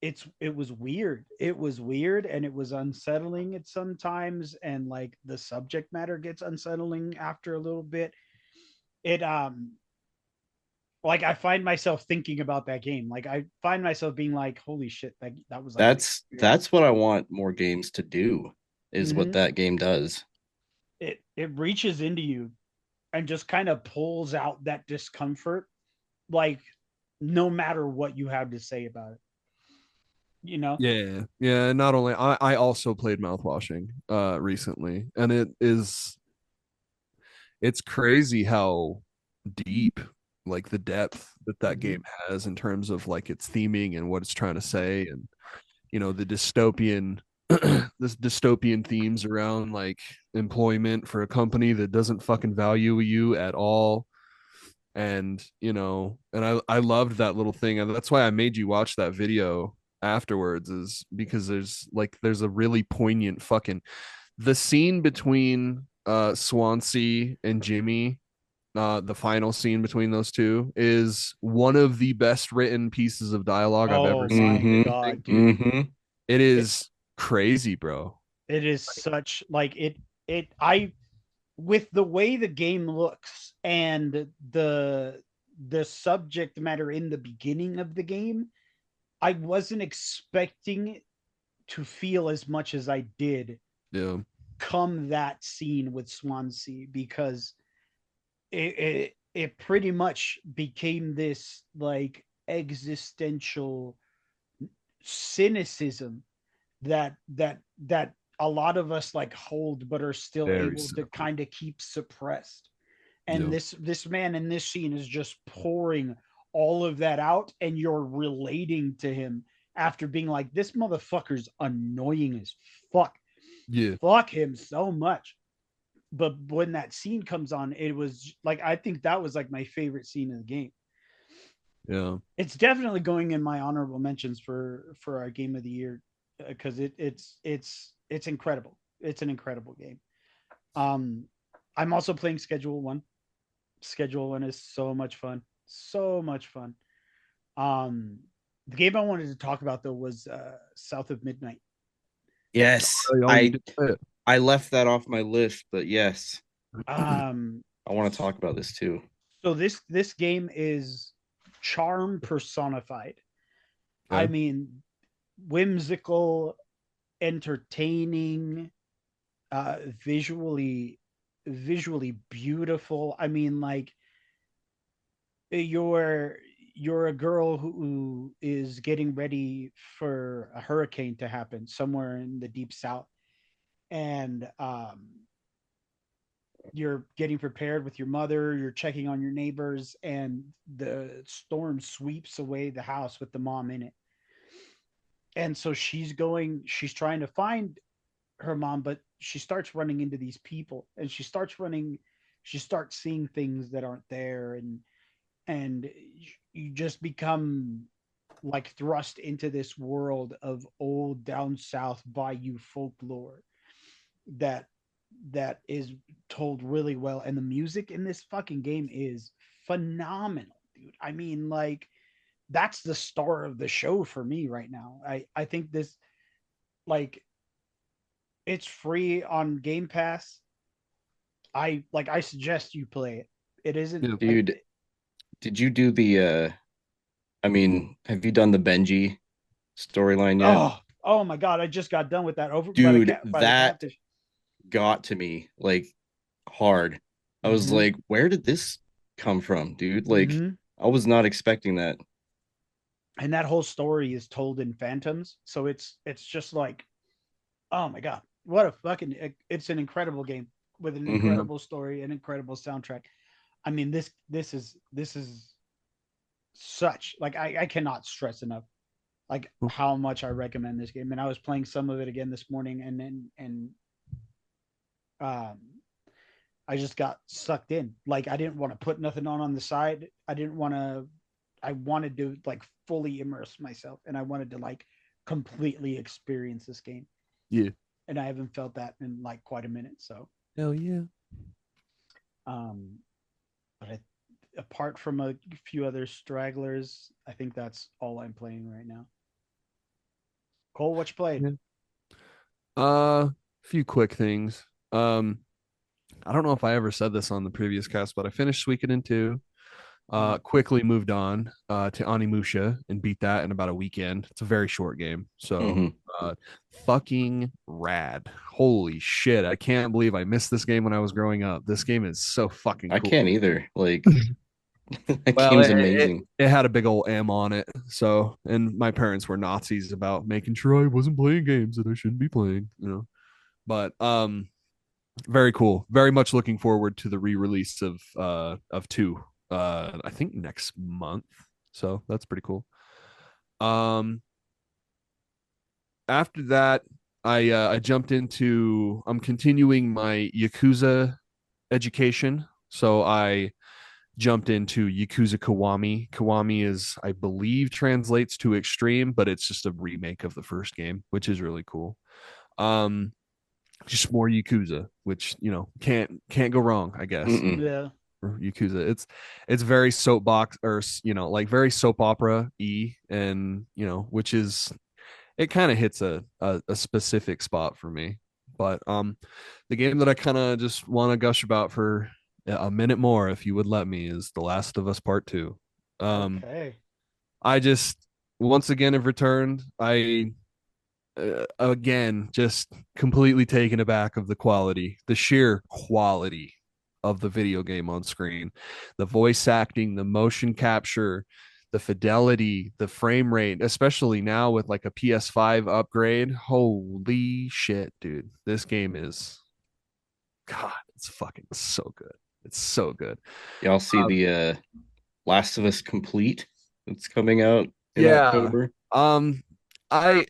It was weird. It was weird and it was unsettling at sometimes, and like the subject matter gets unsettling after a little bit. It like I find myself thinking about that game. Like I find myself being like, holy shit, that was like That's what I want more games to do, is what Mhm. that game does. It reaches into you and just kind of pulls out that discomfort, like no matter what you have to say about it. You know? Yeah. Not only I also played Mouthwashing recently, and it's crazy how deep like the depth that that game has in terms of like its theming and what it's trying to say, and the dystopian this dystopian themes around like employment for a company that doesn't fucking value you at all. And and I loved that little thing, and that's why I made you watch that video afterwards, is because there's a really poignant fucking the scene between Swansea and Jimmy. The final scene between those two is one of the best written pieces of dialogue I've ever Oh seen. my Mm-hmm. god, dude. Mm-hmm. It is crazy, bro. It is such like I with the way the game looks and the subject matter in the beginning of the game, I wasn't expecting to feel as much as I did Yeah. come that scene with Swansea, because it pretty much became this like existential cynicism that a lot of us like hold but are still Very able to cynical. kind of keep suppressed. And Yeah. this man in this scene is just pouring all of that out, and you're relating to him after being like, this motherfucker's annoying as fuck. Yeah. Fuck him so much. But when that scene comes on, it was like, I think that was like my favorite scene in the game. Yeah. It's definitely going in my honorable mentions for our game of the year, because it's incredible. It's an incredible game. um I'm also playing Schedule 1 is so much fun, so much fun. um the game I wanted to talk about though was South of Midnight. Yes. Oh, you I did it. I left that off my list, but yes, um I want to talk about this too. so this game is charm personified. I Okay. mean, whimsical, entertaining, uh visually visually beautiful. I mean, like, you're you're a girl who is getting ready for a hurricane to happen somewhere in the deep south, and you're getting prepared with your mother, you're checking on your neighbors, and the storm sweeps away the house with the mom in it. And so she's trying to find her mom, but she starts running into these people, and she starts seeing things that aren't there, and you just become like thrust into this world of old down south bayou folklore that is told really well. And the music in this fucking game is phenomenal, dude. I mean, like, that's the star of the show for me right now. I think this, like, it's free on Game Pass. I suggest you play it. It isn't Yeah. Dude, did you do the I mean, have you done the Benji storyline yet? oh my god, I just got done with that over by the Dude, cat by the that catfish. got to me like hard. I was Mm-hmm. like, where did this come from, dude? Like, Mm-hmm. I was not expecting that. And that whole story is told in phantoms, so it's just like, oh my god, what a fucking, it's an incredible game with an Mm-hmm. incredible story, an incredible soundtrack. I mean, this is such, like, I cannot stress enough like how much I recommend this game. And I was playing some of it again this morning, and um I just got sucked in. Like, I didn't want to put nothing on the side. I wanted to like fully immerse myself, and I wanted to like completely experience this game. Yeah. And I haven't felt that in like quite a minute. So, Hell yeah. um, but apart from a few other stragglers, I think that's all I'm playing right now. Cole, what you played? Yeah. A few quick things. I don't know if I ever said this on the previous cast, but I finished Suikoden 2. Quickly moved on to Onimusha and beat that in about a weekend. It's a very short game. So Mm-hmm. fucking rad. Holy shit. I can't believe I missed this game when I was growing up. This game is so fucking I cool. can't either. Like, that Well, game's amazing. it had a big old M on it. So, and my parents were Nazis about making sure I wasn't playing games that I shouldn't be playing. But very cool. Very much looking forward to the re-release of 2 I think next month. So that's pretty cool. Um After that, I jumped into I'm continuing my Yakuza education. So I jumped into Yakuza Kiwami. Kiwami is, I believe, translates to extreme, but it's just a remake of the first game, which is really cool. Um, just more Yakuza, which can't go wrong, I guess. Mm-mm. Yeah. Yakuza, it's very soapbox, or like very soap opera and which is, it kind of hits a specific spot for me. But the game that I kind of just want to gush about for a minute more, if you would let me, is The Last of Us Part 2. Okay. I just once again have returned. I again just completely taken aback of the quality, the sheer quality of the video game on screen, the voice acting, the motion capture, the fidelity, the frame rate, especially now with like a PS5 upgrade. Holy shit, dude. This game is, God, it's fucking so good. It's so good. Y'all see Um, the Last of Us Complete that's coming out in yeah. October? Um, I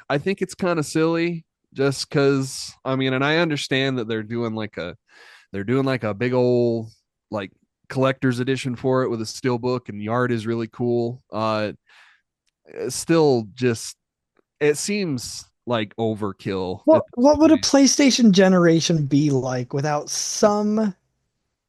I think it's kind of silly just because, I mean, and I understand that they're doing like a big old like collector's edition for it with a steel book, and the art is really cool. It's still just, it seems like overkill at this What would a point. PlayStation generation be like without some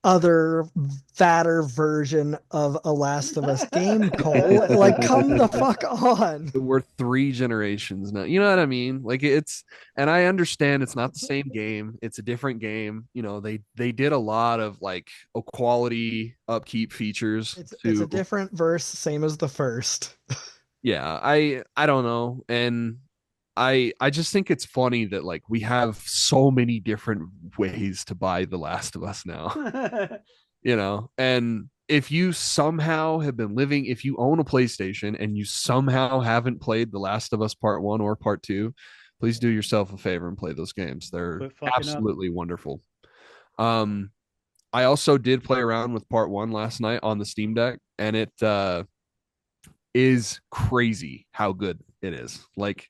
other fatter version of a Last of Us game, Cole? Like, come the fuck on. We're 3 generations now. You know what I mean? Like it's, and I understand it's not the same game. It's a different game. They did a lot of like a quality upkeep features It's a to, different verse, same as the first. yeah, I don't know. And I just think it's funny that like we have so many different ways to buy The Last of Us now. And if you somehow have been living, if you own a PlayStation and you somehow haven't played The Last of Us Part 1 or Part 2, please do yourself a favor and play those games. They're Quit fucking up. absolutely wonderful. I also did play around with Part 1 last night on the Steam Deck, and it is crazy how good it is. Like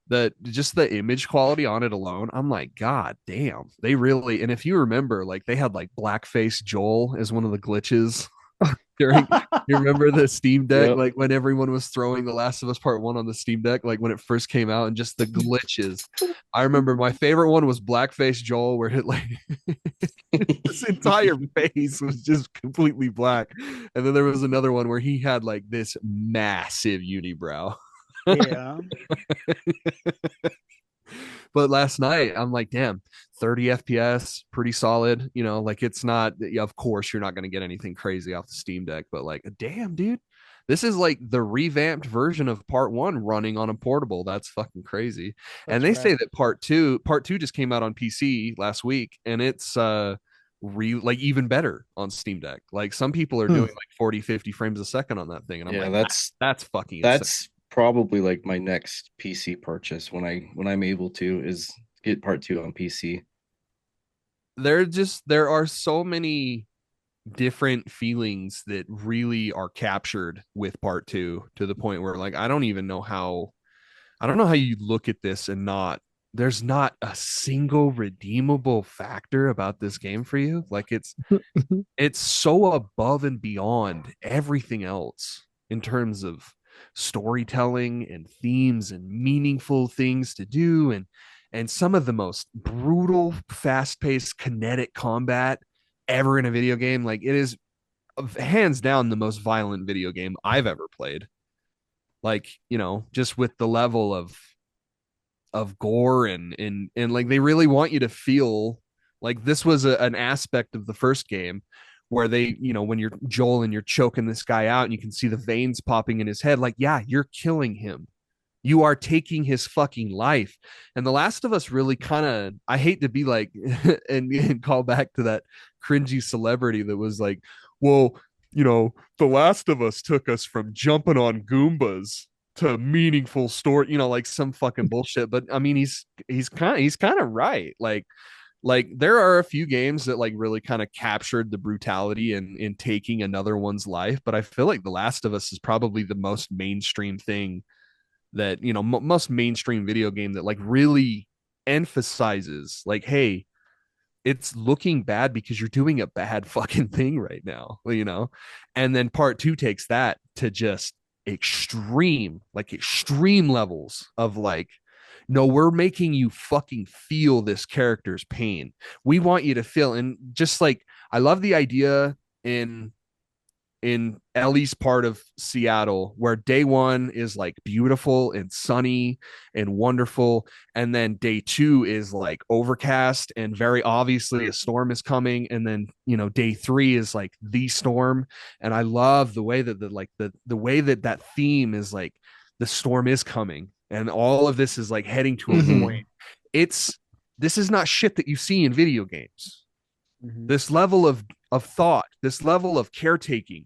the image quality on it alone, I'm like, God damn, they really. And if you remember, like they had like blackface Joel as one of the glitches during, you remember the Steam Deck, Yep. like when everyone was throwing The Last of Us Part 1 on the Steam Deck, like when it first came out, and just the glitches. I remember my favorite one was blackface Joel, where it like his entire face was just completely black. And then there was another one where he had like this massive unibrow. Yeah. But last night I'm like, damn, 30 FPS, pretty solid. Like it's not, of course, you're not going to get anything crazy off the Steam Deck, but like, damn, dude, this is like the revamped version of Part 1 running on a portable. That's fucking crazy. And they say that part two just came out on PC last week, and it's like even better on Steam Deck. Like some people are doing like 40, 50 frames a second on that thing, and I'm Yeah, like, that's fucking insane. that's probably like my next PC purchase when I'm able to, is get Part 2 on PC. There are so many different feelings that really are captured with Part 2, to the point where like I don't know how you look at this and there's not a single redeemable factor about this game for you. Like it's so above and beyond everything else in terms of storytelling and themes and meaningful things to do, and some of the most brutal, fast-paced, kinetic combat ever in a video game. Like it is hands down the most violent video game I've ever played. Like, just with the level of gore and like they really want you to feel like this was an aspect of the first game where they, when you're Joel and you're choking this guy out and you can see the veins popping in his head, like, yeah, you're killing him. You are taking his fucking life. And The Last of Us really kind of, I hate to be like, and call back to that cringy celebrity that was like, well, The Last of Us took us from jumping on Goombas to meaningful story, like some fucking bullshit. But I mean, he's kind of right. Like, Like there are a few games that like really kind of captured the brutality in taking another one's life, but I feel like The Last of Us is probably the most mainstream thing that, you know, most mainstream video game that like really emphasizes like, hey, it's looking bad because you're doing a bad fucking thing right now, you know? And then part two takes that to just extreme levels of like, no, we're making you fucking feel this character's pain. We want you to feel, and just like, I love the idea in Ellie's part of Seattle, where day one is like beautiful and sunny and wonderful. And then day two is like overcast and very obviously a storm is coming. And then, you know, day three is like the storm. And I love the way that the way that that theme is like the storm is coming and all of this is like heading to a point. This is not shit that you see in video games. This level of thought, this level of caretaking,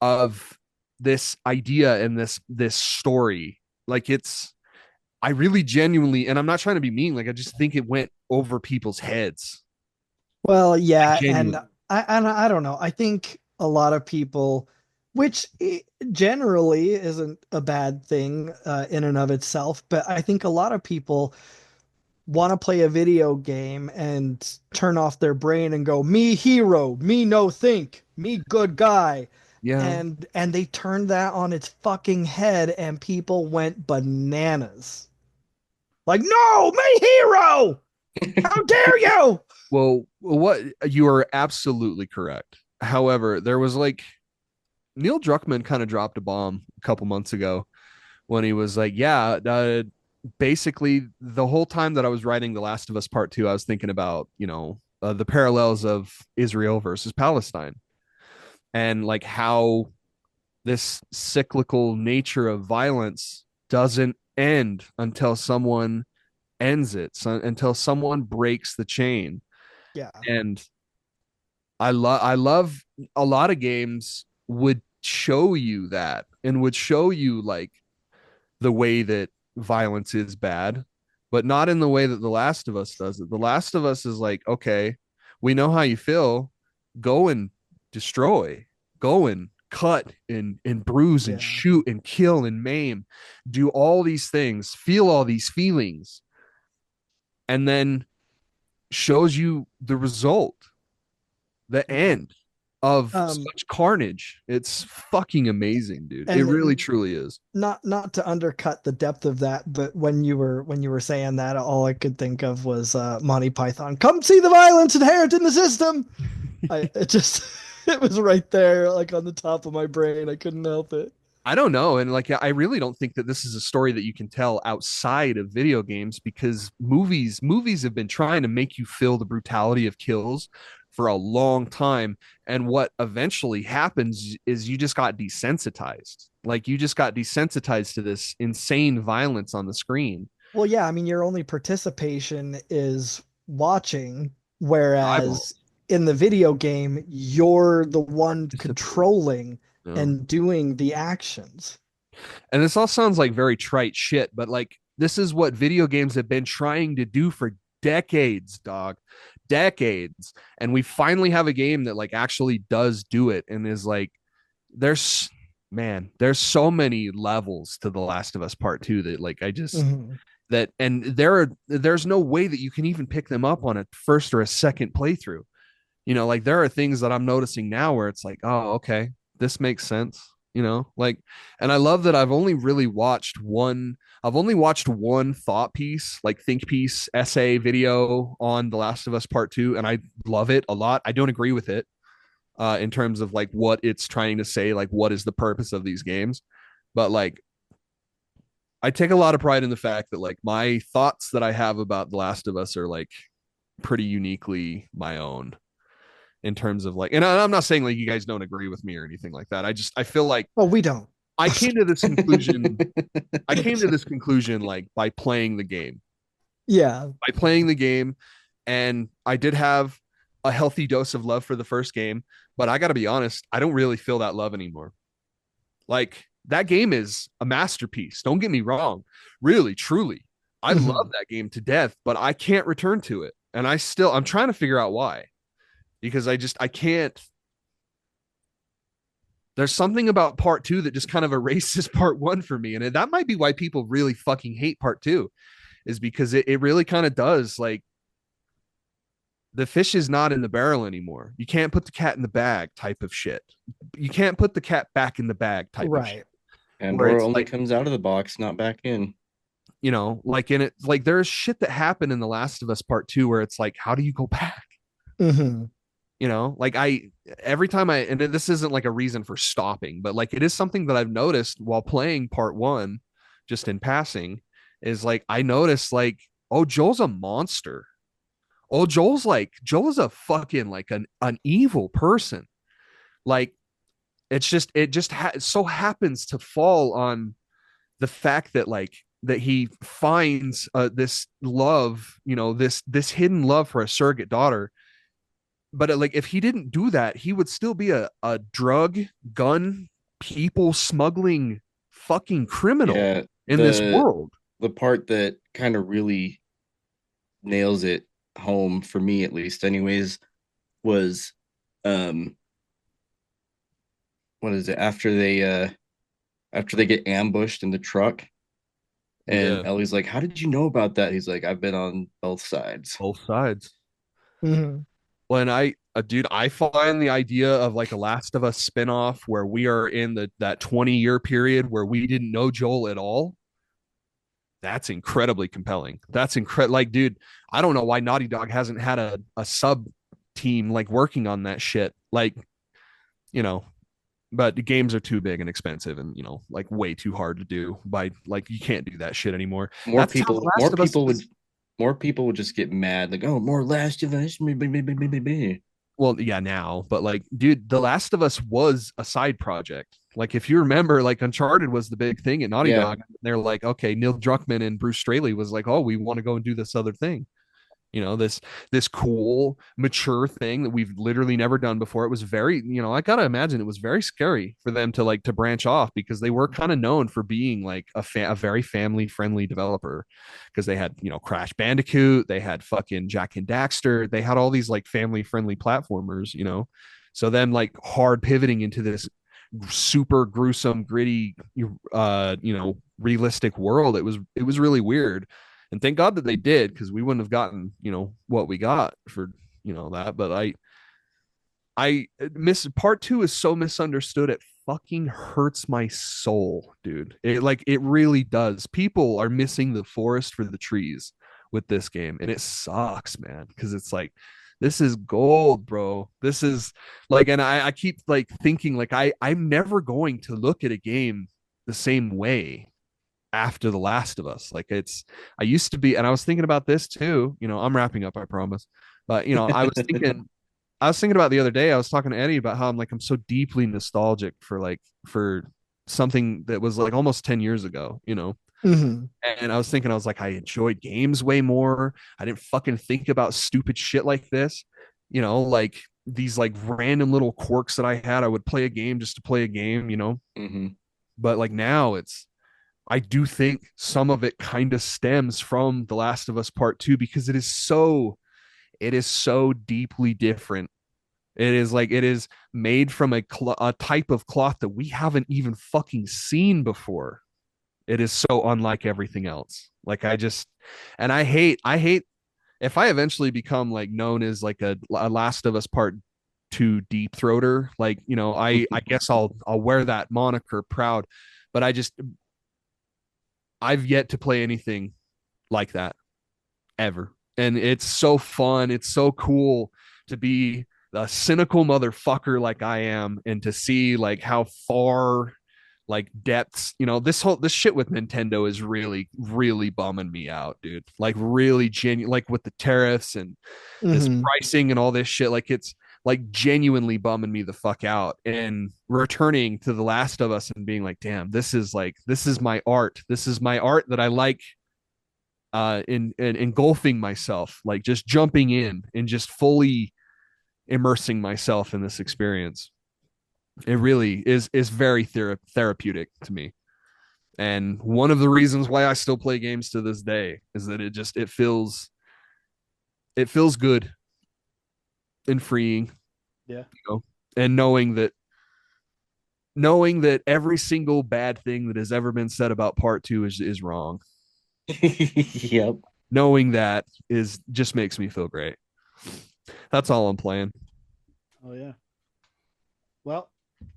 of this idea and this story, like it's, I really genuinely, and I'm not trying to be mean, like I just think it went over people's heads. Well, yeah, and Genuinely. I don't know. I think a lot of people, which generally isn't a bad thing in and of itself, but I think a lot of people want to play a video game and turn off their brain and go, me hero, me no think, me good guy. Yeah. And they turned that on its fucking head and people went bananas. Like, no, me hero! How dare you? Well, what, you are absolutely correct. However, there was like Neil Druckmann kind of dropped a bomb a couple months ago when he was like, yeah, basically the whole time that I was writing The Last of Us Part 2, I was thinking about, you know, the parallels of Israel versus Palestine and like how this cyclical nature of violence doesn't end until someone ends it, until someone breaks the chain. Yeah. And I love a lot of games would show you that and would show you like the way that violence is bad, but not in the way that The Last of Us does it. The Last of Us is like, okay, we know how you feel. Go and destroy. Go and cut and bruise and Yeah. shoot and kill and maim. Do all these things. Feel all these feelings. And then shows you the result, the end of such carnage. It's fucking amazing, dude. It And really truly is. not to undercut the depth of that, but when you were saying that, all I could think of was Monty Python. Come see the violence inherent in the system. It just it was right there, like on the top of my brain. I couldn't help it. I don't know. And like, I really don't think that this is a story that you can tell outside of video games because movies have been trying to make you feel the brutality of kills for a long time. And what eventually happens is you just got desensitized. Like you just got desensitized to this insane violence on the screen. Well, yeah, I mean, your only participation is watching, whereas in the video game, you're the one controlling and doing the actions. And this all sounds like very trite shit, but like this is what video games have been trying to do for decades, dog. Decades. And we finally have a game that like actually does do it and is like there's so many levels to The Last of Us Part 2 that like I just that and there's no way that you can even pick them up on a first or a second playthrough. You know, like there are things that I'm noticing now where it's like, oh, okay, this makes sense, you know, like, and I love that I've only watched one thought piece, like think piece essay video on The Last of Us Part 2, and I love it a lot. I don't agree with it in terms of like what it's trying to say, like what is the purpose of these games, but like I take a lot of pride in the fact that like my thoughts that I have about The Last of Us are like pretty uniquely my own in terms of like, and I'm not saying like you guys don't agree with me or anything like that. I feel like, oh, we don't. I came to this conclusion. I came to this conclusion like by playing the game. Yeah. By playing the game, and I did have a healthy dose of love for the first game, but I got to be honest, I don't really feel that love anymore. Like that game is a masterpiece. Don't get me wrong. Really, truly. I love that game to death, but I can't return to it. And I'm trying to figure out why, because I can't. There's something about part two that just kind of erases part one for me. And that might be why people really fucking hate part two, is because it really kind of does, like, the fish is not in the barrel anymore. You can't put the cat in the bag type of shit. You can't put the cat back in the bag type of shit. Right. And Where or it's only like, comes out of the box, not back in. like in it, like there's shit that happened in The Last of Us Part Two where it's like, how do you go back? Mm-hmm. Like every time and this isn't like a reason for stopping, but like it is something that I've noticed while playing part one, just in passing, is like I noticed like, oh, Joel's a monster. Oh, Joel is a fucking like an evil person. Like it so happens to fall on the fact that like that he finds this love, this hidden love for a surrogate daughter. But like if he didn't do that, he would still be a drug, gun, people smuggling fucking criminal Yeah, in this world. the part that kind of really nails it home for me, at least, anyways, was um what is it, after they get ambushed in the truck, and Yeah, Ellie's like, how did you know about that? He's like, I've been on both sides. both sides. Mm-hmm. When dude, I find the idea of like a Last of Us spinoff where we are in that 20-year period where we didn't know Joel at all. That's incredibly compelling. That's incredible. Like, dude, I don't know why Naughty Dog hasn't had a sub team like working on that shit. Like, you know, but the games are too big and expensive and, like way too hard to do by like, you can't do that shit anymore. More That's how The people, Last of Us was. more people would just get mad, like, oh, more Last of Us. Well, yeah, now, but like, dude, The Last of Us was a side project. Like, if you remember, like, Uncharted was the big thing at Naughty Yeah, Dog. They're like, okay, Neil Druckmann and Bruce Straley was like, oh, we want to go and do this other thing. This cool, mature thing that we've literally never done before. It was very, I gotta imagine it was very scary for them to branch off, because they were kind of known for being like a very family friendly developer, because they had Crash Bandicoot, they had fucking Jack and Daxter, they had all these like family friendly platformers. So then like hard pivoting into this super gruesome, gritty, realistic world. It was really weird, and thank God that they did, because we wouldn't have gotten what we got for that. But I miss part two is so misunderstood. It fucking hurts my soul, dude. It really does. People are missing the forest for the trees with this game, and it sucks, man, because it's like, this is gold, bro. This is like, and I keep like thinking like I'm never going to look at a game the same way after The Last of Us. Like, I used to be, and I was thinking about this too. I'm wrapping up, I promise. But I was thinking about the other day, I was talking to Eddie about how I'm so deeply nostalgic for something that was like almost 10 years ago. Mm-hmm. And I was thinking, I was like, I enjoyed games way more. I didn't fucking think about stupid shit like this. Like these like random little quirks that I had. I would play a game just to play a game. mm-hmm. But like now I do think some of it kind of stems from The Last of Us Part 2, because it is so deeply different. It is made from a type of cloth that we haven't even fucking seen before. It is so unlike everything else. Like, and I hate if I eventually become like known as like a Last of Us Part 2 deep throater, like, I guess I'll wear that moniker proud, but I've yet to play anything like that ever. And it's so fun. It's so cool to be a cynical motherfucker like I am, and to see like how far like depths, this shit with Nintendo is really, really bumming me out, dude. Like, really genuine, like with the tariffs and this Mm-hmm. pricing and all this shit. Like, it's like genuinely bumming me the fuck out, and returning to The Last of Us and being like, damn, this is my art. This is my art that I like, in engulfing myself, like just jumping in and just fully immersing myself in this experience. It really is very therapeutic to me. And one of the reasons why I still play games to this day is that it it feels good and freeing. Yeah. And knowing that every single bad thing that has ever been said about part 2 is wrong. Yep. Knowing that is just makes me feel great. That's all I'm playing. Oh yeah. Well,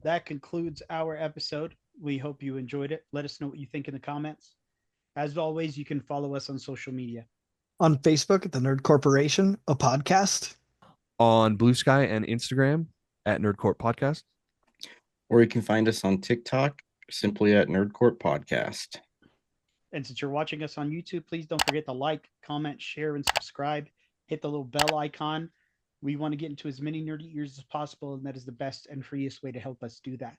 that concludes our episode. We hope you enjoyed it. Let us know what you think in the comments. As always, you can follow us on social media. On Facebook at the Nerd Corporation, a podcast. On Blue Sky and Instagram at Nerdcourt Podcast. Or you can find us on TikTok simply at Nerdcourt Podcast. And since you're watching us on YouTube, please don't forget to like, comment, share, and subscribe. Hit the little bell icon. We want to get into as many nerdy ears as possible, and that is the best and freest way to help us do that.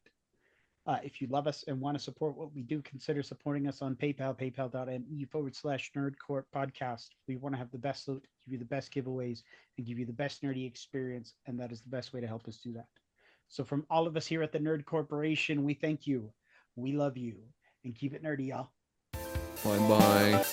If you love us and want to support what we do, consider supporting us on PayPal, paypal.me/nerdcourt podcast. We want to have the best loot, give you the best giveaways, and give you the best nerdy experience, and that is the best way to help us do that. So from all of us here at the Nerd Corporation, we thank you, we love you, and keep it nerdy, y'all. Bye-bye.